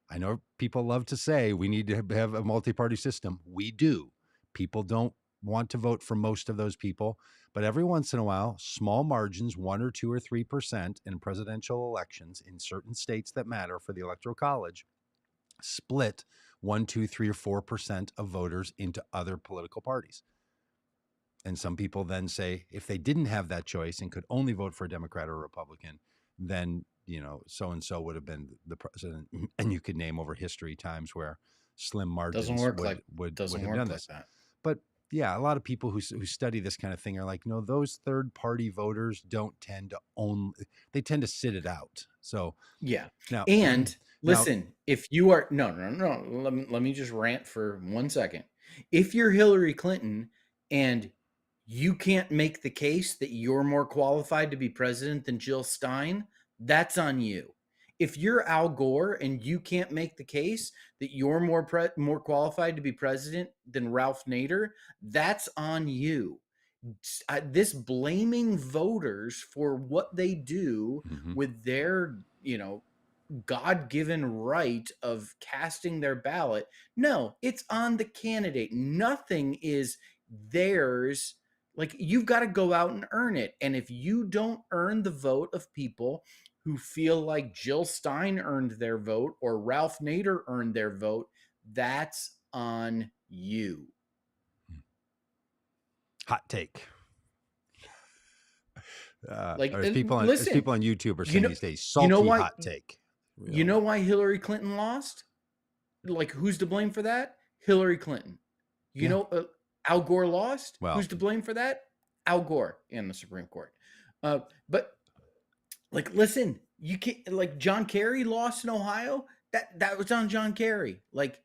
I know people love to say we need to have a multi-party system. We do. People don't want to vote for most of those people, but every once in a while, small margins, 1 or 2 or 3% in presidential elections in certain states that matter for the electoral college, split 1, 2, 3, or 4% of voters into other political parties. And some people then say if they didn't have that choice and could only vote for a Democrat or a Republican, then so and so would have been the president. And you could name over history times where slim Doesn't margins work would like would would doesn't have done work like this. that. But yeah, a lot of people who study this kind of thing are like, no, those third party voters don't tend to own. They tend to sit it out. So Yeah. now, And now, listen, if you are no, no, no, let me just rant for 1 second. If you're Hillary Clinton and you can't make the case that you're more qualified to be president than Jill Stein, that's on you. If you're Al Gore and you can't make the case that you're more qualified to be president than Ralph Nader, that's on you. This blaming voters for what they do mhm. with their God-given right of casting their ballot. No, it's on the candidate. Nothing is theirs. Like, you've got to go out and earn it. And if you don't earn the vote of people who feel like Jill Stein earned their vote or Ralph Nader earned their vote, that's on you. Hot take. Like, As people on YouTube are saying these days, you know salty why? hot take. You know why Hillary Clinton lost? Like, who's to blame for that? Hillary Clinton. You know, Al Gore lost. Well, who's to blame for that? Al Gore in the Supreme Court. But like, listen, you can't, like, John Kerry lost in Ohio. That was on John Kerry. Like,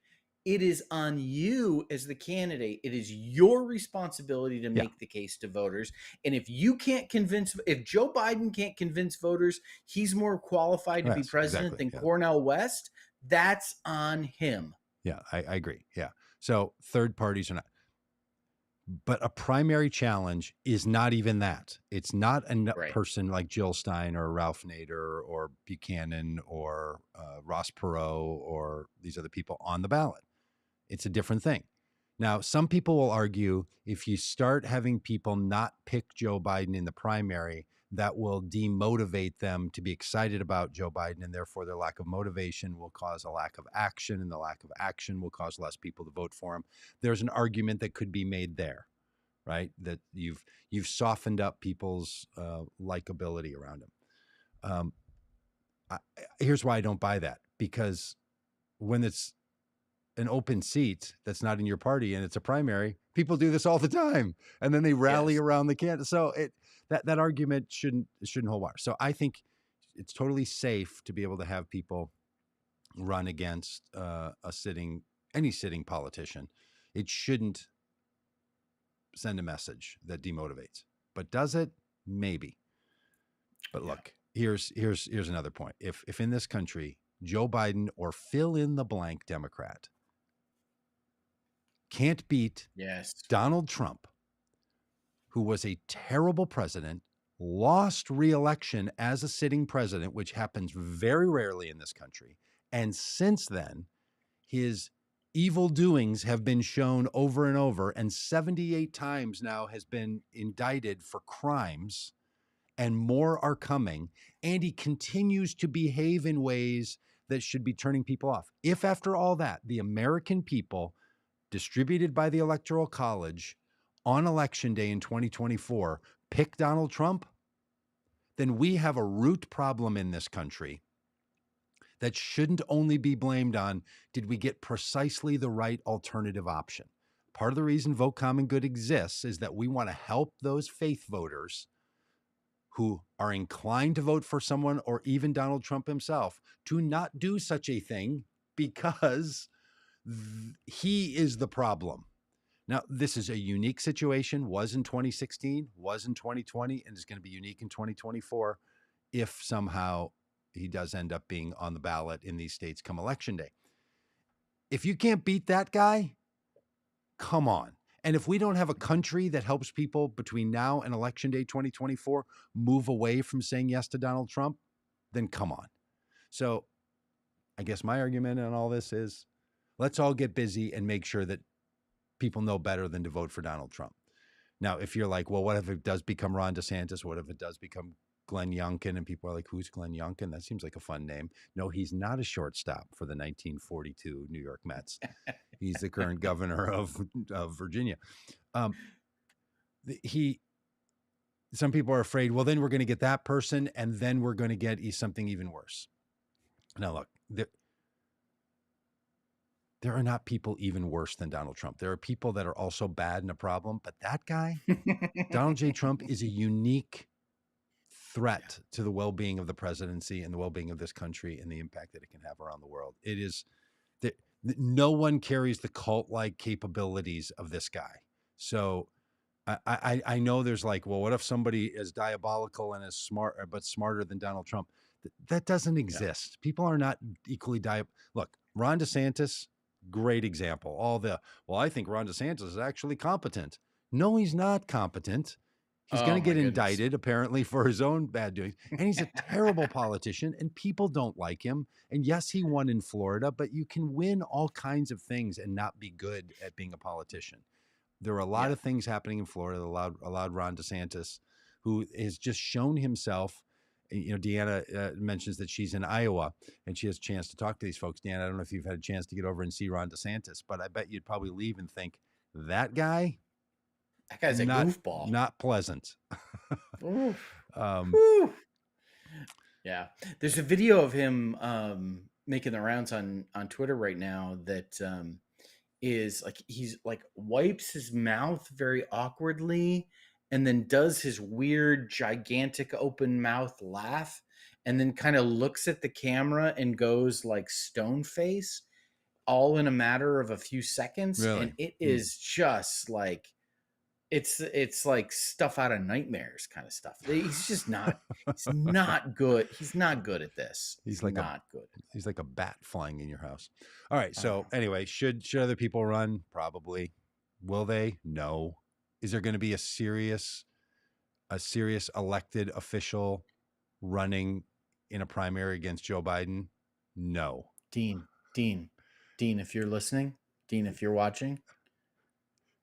it is on you as the candidate. It is your responsibility to make the case to voters. And if you can't convince, if Joe Biden can't convince voters he's more qualified to be president than Cornel West, that's on him. Yeah, I agree. Yeah. So third parties are not. But a primary challenge is not even that. It's not a person like Jill Stein or Ralph Nader or Buchanan or Ross Perot or these other people on the ballot. It's a different thing. Now, some people will argue if you start having people not pick Joe Biden in the primary, that will demotivate them to be excited about Joe Biden, and therefore their lack of motivation will cause a lack of action, and the lack of action will cause less people to vote for him. There's an argument that could be made there, right? That you've softened up people's likability around him. Here's why I don't buy that, because when it's an open seat that's not in your party and it's a primary, people do this all the time, and then they rally around the candidate. So that argument shouldn't hold water. So I think it's totally safe to be able to have people run against any sitting politician. It shouldn't send a message that demotivates. But does it? Maybe. But look, here's another point. If in this country Joe Biden or fill in the blank Democrat can't beat Donald Trump, who was a terrible president, lost re-election as a sitting president, which happens very rarely in this country, and since then, his evil doings have been shown over and over, and 78 times now has been indicted for crimes, and more are coming, and he continues to behave in ways that should be turning people off. If after all that, the American people, distributed by the Electoral College on Election Day in 2024, pick Donald Trump, then we have a root problem in this country that shouldn't only be blamed on, did we get precisely the right alternative option? Part of the reason Vote Common Good exists is that we want to help those faith voters who are inclined to vote for someone or even Donald Trump himself to not do such a thing, because he is the problem. Now, this is a unique situation, was in 2016, was in 2020, and is going to be unique in 2024 if somehow he does end up being on the ballot in these states come Election Day. If you can't beat that guy, come on. And if we don't have a country that helps people between now and Election Day 2024 move away from saying yes to Donald Trump, then come on. So I guess my argument on all this is, let's all get busy and make sure that people know better than to vote for Donald Trump. Now, if you're like, well, what if it does become Ron DeSantis? What if it does become Glenn Youngkin? And people are like, who's Glenn Youngkin? That seems like a fun name. No, he's not a shortstop for the 1942 New York Mets. He's the current governor of Virginia. Some people are afraid, well, then we're going to get that person, and then we're going to get something even worse. Now, look, there are not people even worse than Donald Trump. There are people that are also bad and a problem, but that guy, Donald J. Trump, is a unique threat to the well-being of the presidency and the well-being of this country and the impact that it can have around the world. It is that no one carries the cult-like capabilities of this guy. So I know there's like, well, what if somebody is diabolical and is smart, but smarter than Donald Trump? That doesn't exist. People are not equally Look, Ron DeSantis, great example. I think Ron DeSantis is actually competent. No, he's not competent. He's going Oh to get my goodness. indicted apparently for his own bad doings. And he's a terrible politician and people don't like him. And yes, he won in Florida, but you can win all kinds of things and not be good at being a politician. There are a lot Yeah. of things happening in Florida that allowed Ron DeSantis, who has just shown himself. Deanna mentions that she's in Iowa and she has a chance to talk to these folks. Deanna, I don't know if you've had a chance to get over and see Ron DeSantis, but I bet you'd probably leave and think that guy, That guy's a goofball. not pleasant. Oof. um, Whew. Yeah. There's a video of him making the rounds on Twitter right now that is like he's like wipes his mouth very awkwardly and then does his weird gigantic open mouth laugh and then kind of looks at the camera and goes like stone face all in a matter of a few seconds, and really? it is just like it's like stuff out of nightmares kind of stuff. He's not good. He's not good at this. He's He's like not good. he's like a bat flying in your house. All right. Oh, So anyway, should other people run? Probably. Will they? No. Is there going to be a serious elected official running in a primary against Joe Biden? No. Dean, if you're listening, Dean, if you're watching,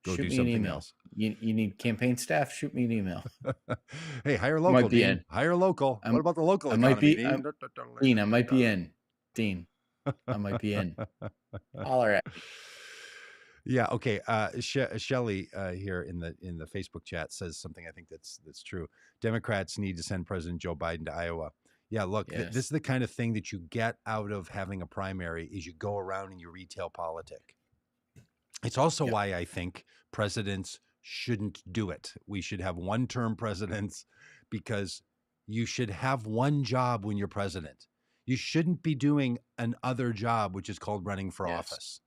Go shoot do me an something email. else. You need campaign staff? Shoot me an email. Hey, hire local, Might be Dean. in. Hire local. What about the local I might economy, be. Dean? Dean, I might be in. Dean, I might be in. Holler at me. Yeah. Okay. Shelley here in the Facebook chat says something I think that's true. Democrats need to send President Joe Biden to Iowa. Yeah. Look, Yes. this is the kind of thing that you get out of having a primary is you go around and you retail politic. It's also why I think presidents shouldn't do it. We should have one-term presidents because you should have one job when you're president. You shouldn't be doing another job, which is called running for office.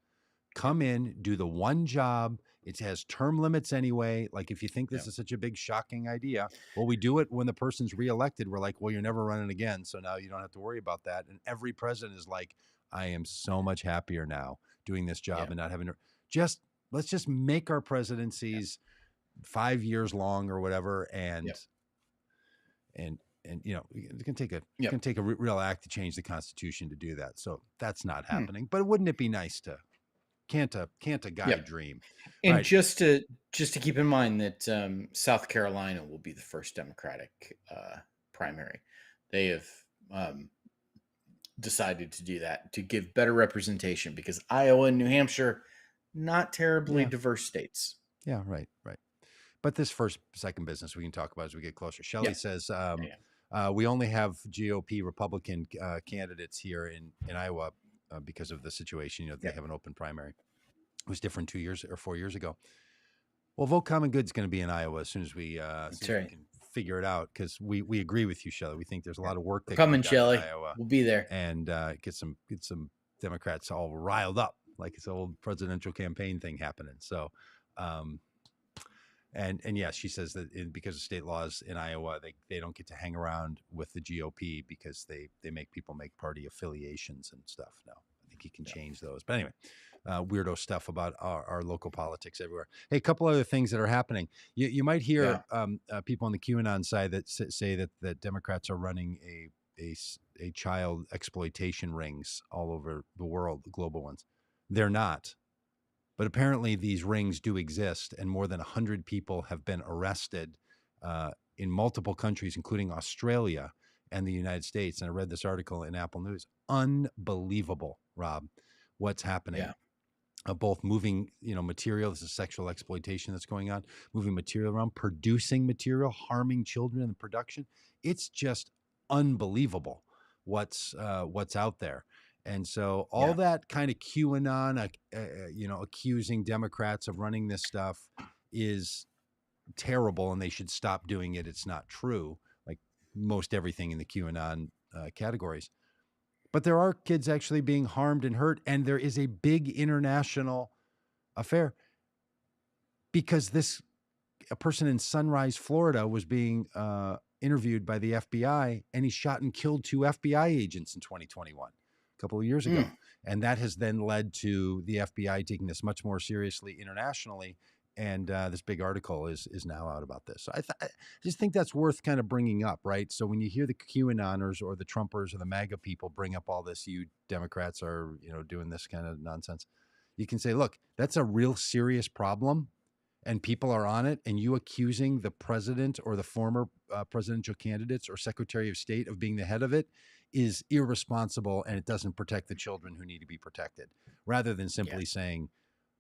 Come in, do the one job. It has term limits anyway. Like if you think this is such a big, shocking idea, well, we do it when the person's reelected. We're like, well, you're never running again. So now you don't have to worry about that. And every president is like, I am so much happier now doing this job and not having to let's just make our presidencies 5 years long or whatever. And it can take a real act to change the Constitution to do that. So that's not happening, but wouldn't it be nice to, can't a guy dream? And just to keep in mind that South Carolina will be the first Democratic primary. They have decided to do that to give better representation because Iowa and New Hampshire, not terribly diverse states. Yeah, right. But this second business we can talk about as we get closer. Shelley says we only have GOP Republican candidates here in Iowa because of the situation. They have an open primary. It was different 2 years or 4 years ago. Well, Vote Common Good's going to be in Iowa as soon as we can figure it out because we agree with you, Shelley. We think there's a lot of work that coming, Shelley. In Iowa. We'll be there and get some Democrats all riled up like it's an old presidential campaign thing happening. So, and yes, she says that because of state laws in Iowa, they don't get to hang around with the GOP because they make people make party affiliations and stuff. No, I think he can change those. But anyway, weirdo stuff about our local politics everywhere. Hey, a couple other things that are happening. You might hear people on the QAnon side that say that Democrats are running a child exploitation rings all over the world, the global ones. They're not. But apparently these rings do exist, and more than 100 people have been arrested in multiple countries, including Australia and the United States. And I read this article in Apple News. Unbelievable, Rob, what's happening. Both moving, material. This is sexual exploitation that's going on. Moving material around, producing material, harming children in the production. It's just unbelievable what's out there. And so all that kind of QAnon, accusing Democrats of running this stuff is terrible, and they should stop doing it. It's not true, like most everything in the QAnon categories. But there are kids actually being harmed and hurt, and there is a big international affair because a person in Sunrise, Florida, was being interviewed by the FBI, and he shot and killed 2 FBI agents in 2021. A couple of years ago. And that has then led to the FBI taking this much more seriously internationally And this big article is now out about this. So I just think that's worth kind of bringing up, right? So when you hear the QAnoners or the Trumpers or the MAGA people bring up all this, you Democrats are, doing this kind of nonsense, you can say, look, that's a real serious problem and people are on it, and you accusing the president or the former presidential candidates or secretary of state of being the head of it is irresponsible, and it doesn't protect the children who need to be protected, rather than Yeah. simply saying,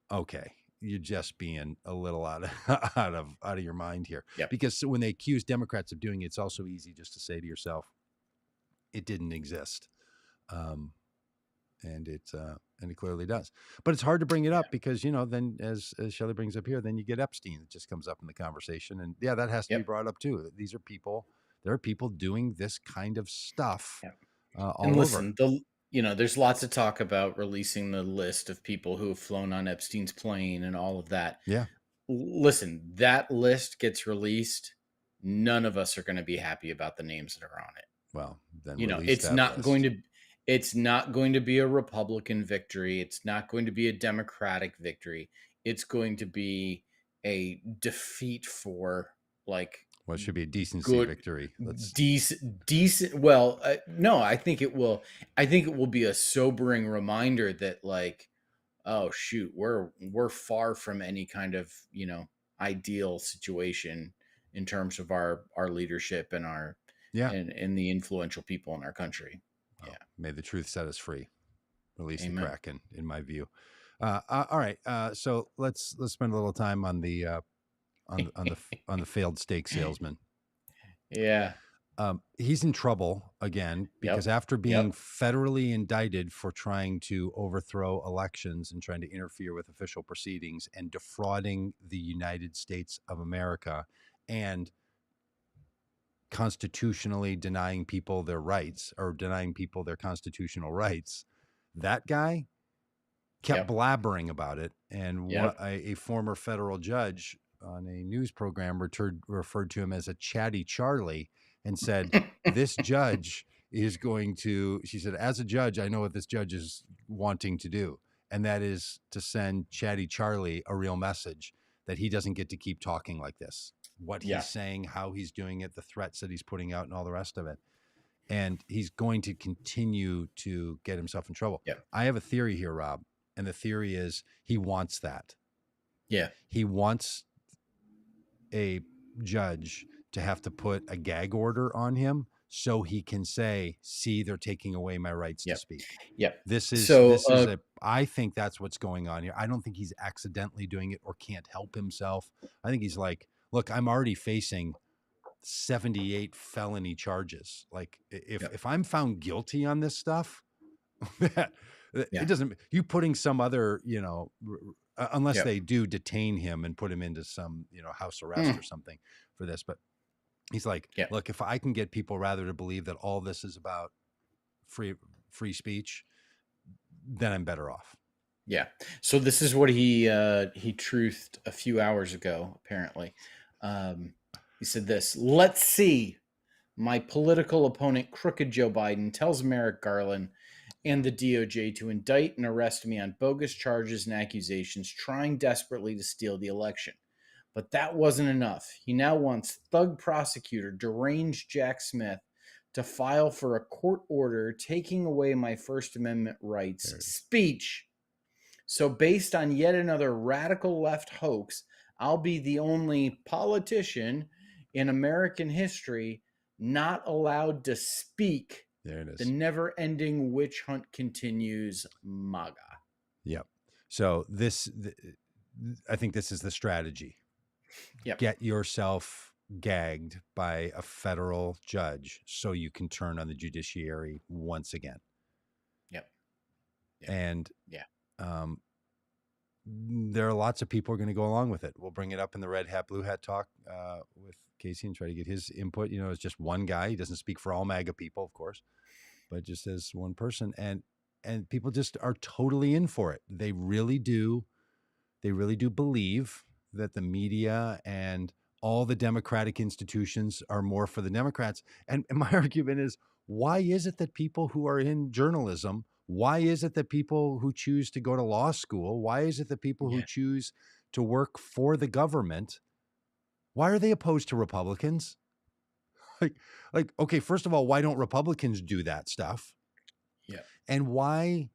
okay, you're just being a little out of out of your mind here. Yep. Because when they accuse Democrats of doing it, it's also easy just to say to yourself, it didn't exist. And it clearly does. But it's hard to bring it Yeah. up because, then as Shelley brings up here, then you get Epstein that just comes up in the conversation. And yeah, that has to be Yep. brought up too. These are people, there are people doing this kind of stuff Yeah. And all over. listen, there's lots of talk about releasing the list of people who have flown on Epstein's plane and all of that. Yeah. Listen, that list gets released. None of us are going to be happy about the names that are on it. Well, then You know, release that list. it's not going to be a Republican victory. It's not going to be a Democratic victory. It's going to be a defeat for like Well, it should be a decency good victory. Let's decent well, no, I think it will be a sobering reminder that like, oh shoot, we're far from any kind of, ideal situation in terms of our leadership and our yeah. and the influential people in our country. Well, Yeah. may the truth set us free. Release the Amen. Kraken, in my view. All right. So let's spend a little time on the on the failed steak salesman. Yeah. He's in trouble again because Yep. after being Yep. federally indicted for trying to overthrow elections and trying to interfere with official proceedings and defrauding the United States of America and constitutionally denying people their rights or denying people their constitutional rights, that guy kept Yep. blabbering about it. And Yep. a former federal judge on a news program referred to him as a chatty Charlie and said, this judge is going to, she said, as a judge, I know what this judge is wanting to do. And that is to send chatty Charlie a real message that he doesn't get to keep talking like this. What Yeah. he's saying, how he's doing it, the threats that he's putting out and all the rest of it. And he's going to continue to get himself in trouble. Yep. I have a theory here, Rob. And the theory is he wants that. Yeah. He wants a judge to have to put a gag order on him so he can say, see, they're taking away my rights to Yep. speak. Yep. This is So, I think that's what's going on here. I don't think he's accidentally doing it or can't help himself. I think he's like, look, I'm already facing 78 felony charges. Like if I'm found guilty on this stuff, it doesn't, you putting some other, unless they do detain him and put him into some, house arrest or something for this. But he's like, look, if I can get people rather to believe that all this is about free speech, then I'm better off. Yeah. So this is what he truthed a few hours ago, apparently. He said this: let's see. My political opponent, Crooked Joe Biden, tells Merrick Garland and the DOJ to indict and arrest me on bogus charges and accusations, trying desperately to steal the election. But that wasn't enough. He now wants thug prosecutor deranged Jack Smith to file for a court order taking away my First Amendment rights, speech. So based on yet another radical left hoax, I'll be the only politician in American history not allowed to speak. There it is. The never-ending witch hunt continues, MAGA. Yep. So I think this is the strategy. Yep. Get yourself gagged by a federal judge so you can turn on the judiciary once again. Yep. And there are lots of people who are going to go along with it. We'll bring it up in the Red Hat, Blue Hat talk with Casey and try to get his input. It's just one guy. He doesn't speak for all MAGA people, of course, but just as one person. And people just are totally in for it. They really do. They really do believe that the media and all the democratic institutions are more for the Democrats. And my argument is, why is it that people who are in journalism, why is it that people who choose to go to law school, why is it that people who choose to work for the government, why are they opposed to Republicans? Like, okay, first of all, why don't Republicans do that stuff? Yeah. And why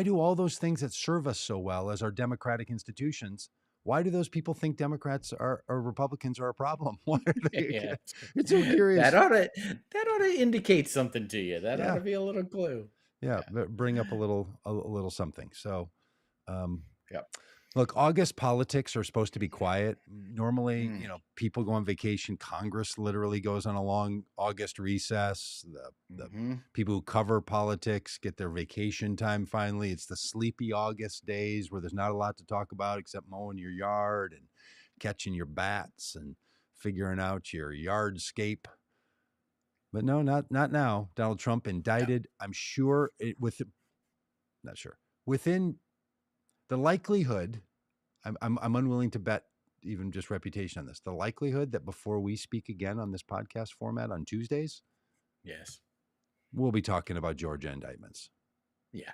do all those things that serve us so well as our democratic institutions, why do those people think Democrats or Republicans are a problem? Why are they? Yeah. It's so That curious. ought to indicate something to you. That ought Yeah. to be a little clue. Yeah. Bring up a little something. So, Yep. look, August politics are supposed to be quiet. Normally, Mm. people go on vacation. Congress literally goes on a long August recess. The Mm-hmm. people who cover politics get their vacation time finally. It's the sleepy August days where there's not a lot to talk about except mowing your yard and catching your bats and figuring out your yardscape. But no, not now. Donald Trump indicted. I'm sure not sure within the likelihood. I'm unwilling to bet even just reputation on this. The likelihood that before we speak again on this podcast format on Tuesdays, Yes. we'll be talking about Georgia indictments. Yeah.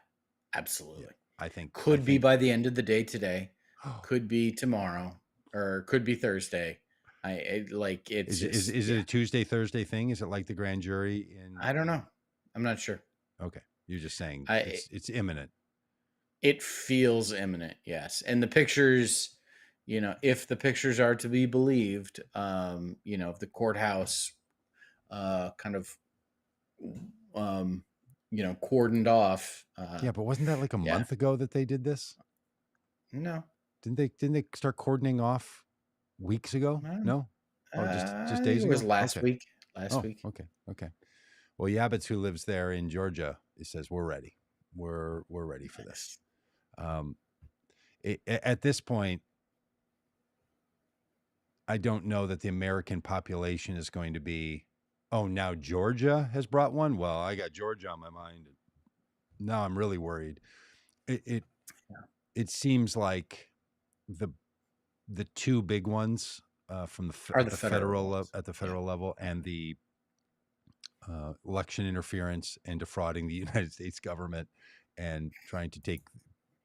Absolutely. Yeah, I think Could be by the end of the day today. Could be tomorrow, or could be Thursday. It's is just it a Tuesday, Thursday thing? Is it like the grand jury in? I don't know. I'm not sure. Okay, you're just saying I it's imminent. It feels imminent, yes. And the pictures, if the pictures are to be believed, the courthouse kind of cordoned off. Yeah, but wasn't that like a month ago that they did this? No. Didn't they start cordoning off weeks ago? No. Oh, just days ago. It was last week. Okay. Well, Yabbits, who lives there in Georgia, he says we're ready. We're ready for this. At this point, I don't know that the American population is going to be, oh, now Georgia has brought one. Well, I got Georgia on my mind. Now I'm really worried. It it seems like the two big ones from the federal level and the election interference and defrauding the United States government and trying to take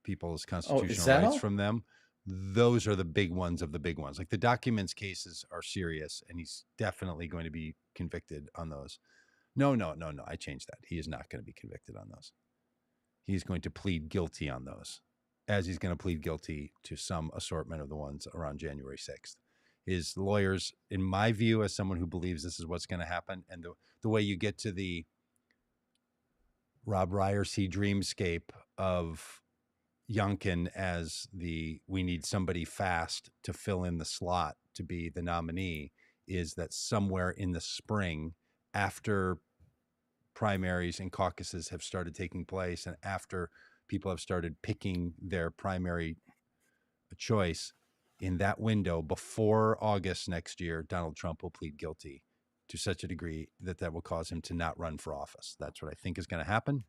people's constitutional rights from them. Those are the big ones of the big ones. Like the documents cases are serious, and he's definitely going to be convicted on those. No. I changed that. He is not going to be convicted on those. He's going to plead guilty on those, as he's going to plead guilty to some assortment of the ones around January 6th. His lawyers, in my view, as someone who believes this is what's going to happen, and the way you get to the Robb Ryerse dreamscape of Youngkin as we need somebody fast to fill in the slot to be the nominee is that somewhere in the spring, after primaries and caucuses have started taking place and after people have started picking their primary choice, in that window before August next year, Donald Trump will plead guilty to such a degree that will cause him to not run for office. That's what I think is going to happen.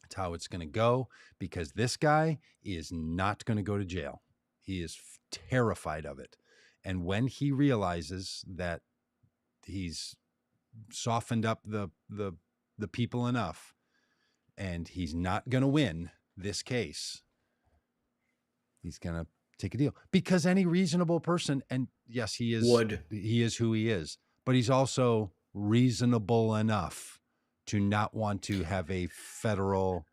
It's how it's going to go, because this guy is not going to go to jail. He is terrified of it. And when he realizes that he's softened up the people enough and he's not going to win this case, he's going to take a deal. Because any reasonable person, and yes, he is who he is, but he's also reasonable enough to not want to have a federal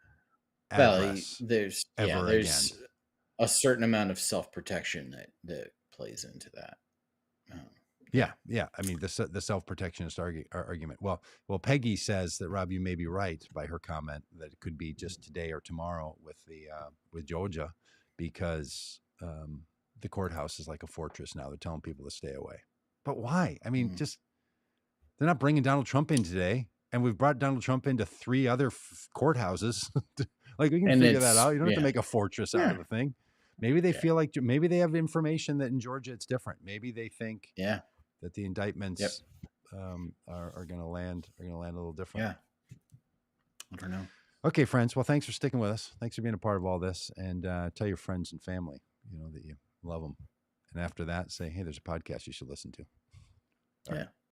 address. There's a certain amount of self-protection that plays into that. Yeah. I mean, the self-protectionist argument. Well, Peggy says that, Rob, you may be right by her comment that it could be just today or tomorrow with Georgia, because the courthouse is like a fortress now. They're telling people to stay away. But why? I mean, they're not bringing Donald Trump in today, and we've brought Donald Trump into 3 other courthauses. Like, we can figure that out. You don't have to make a fortress out of the thing. Maybe they feel like, maybe they have information that in Georgia it's different. Maybe they think that the indictments are going to land a little different. Yeah. I don't know. Okay, friends. Well, thanks for sticking with us. Thanks for being a part of all this, and tell your friends and family, that you love them. And after that, say, hey, there's a podcast you should listen to. All right.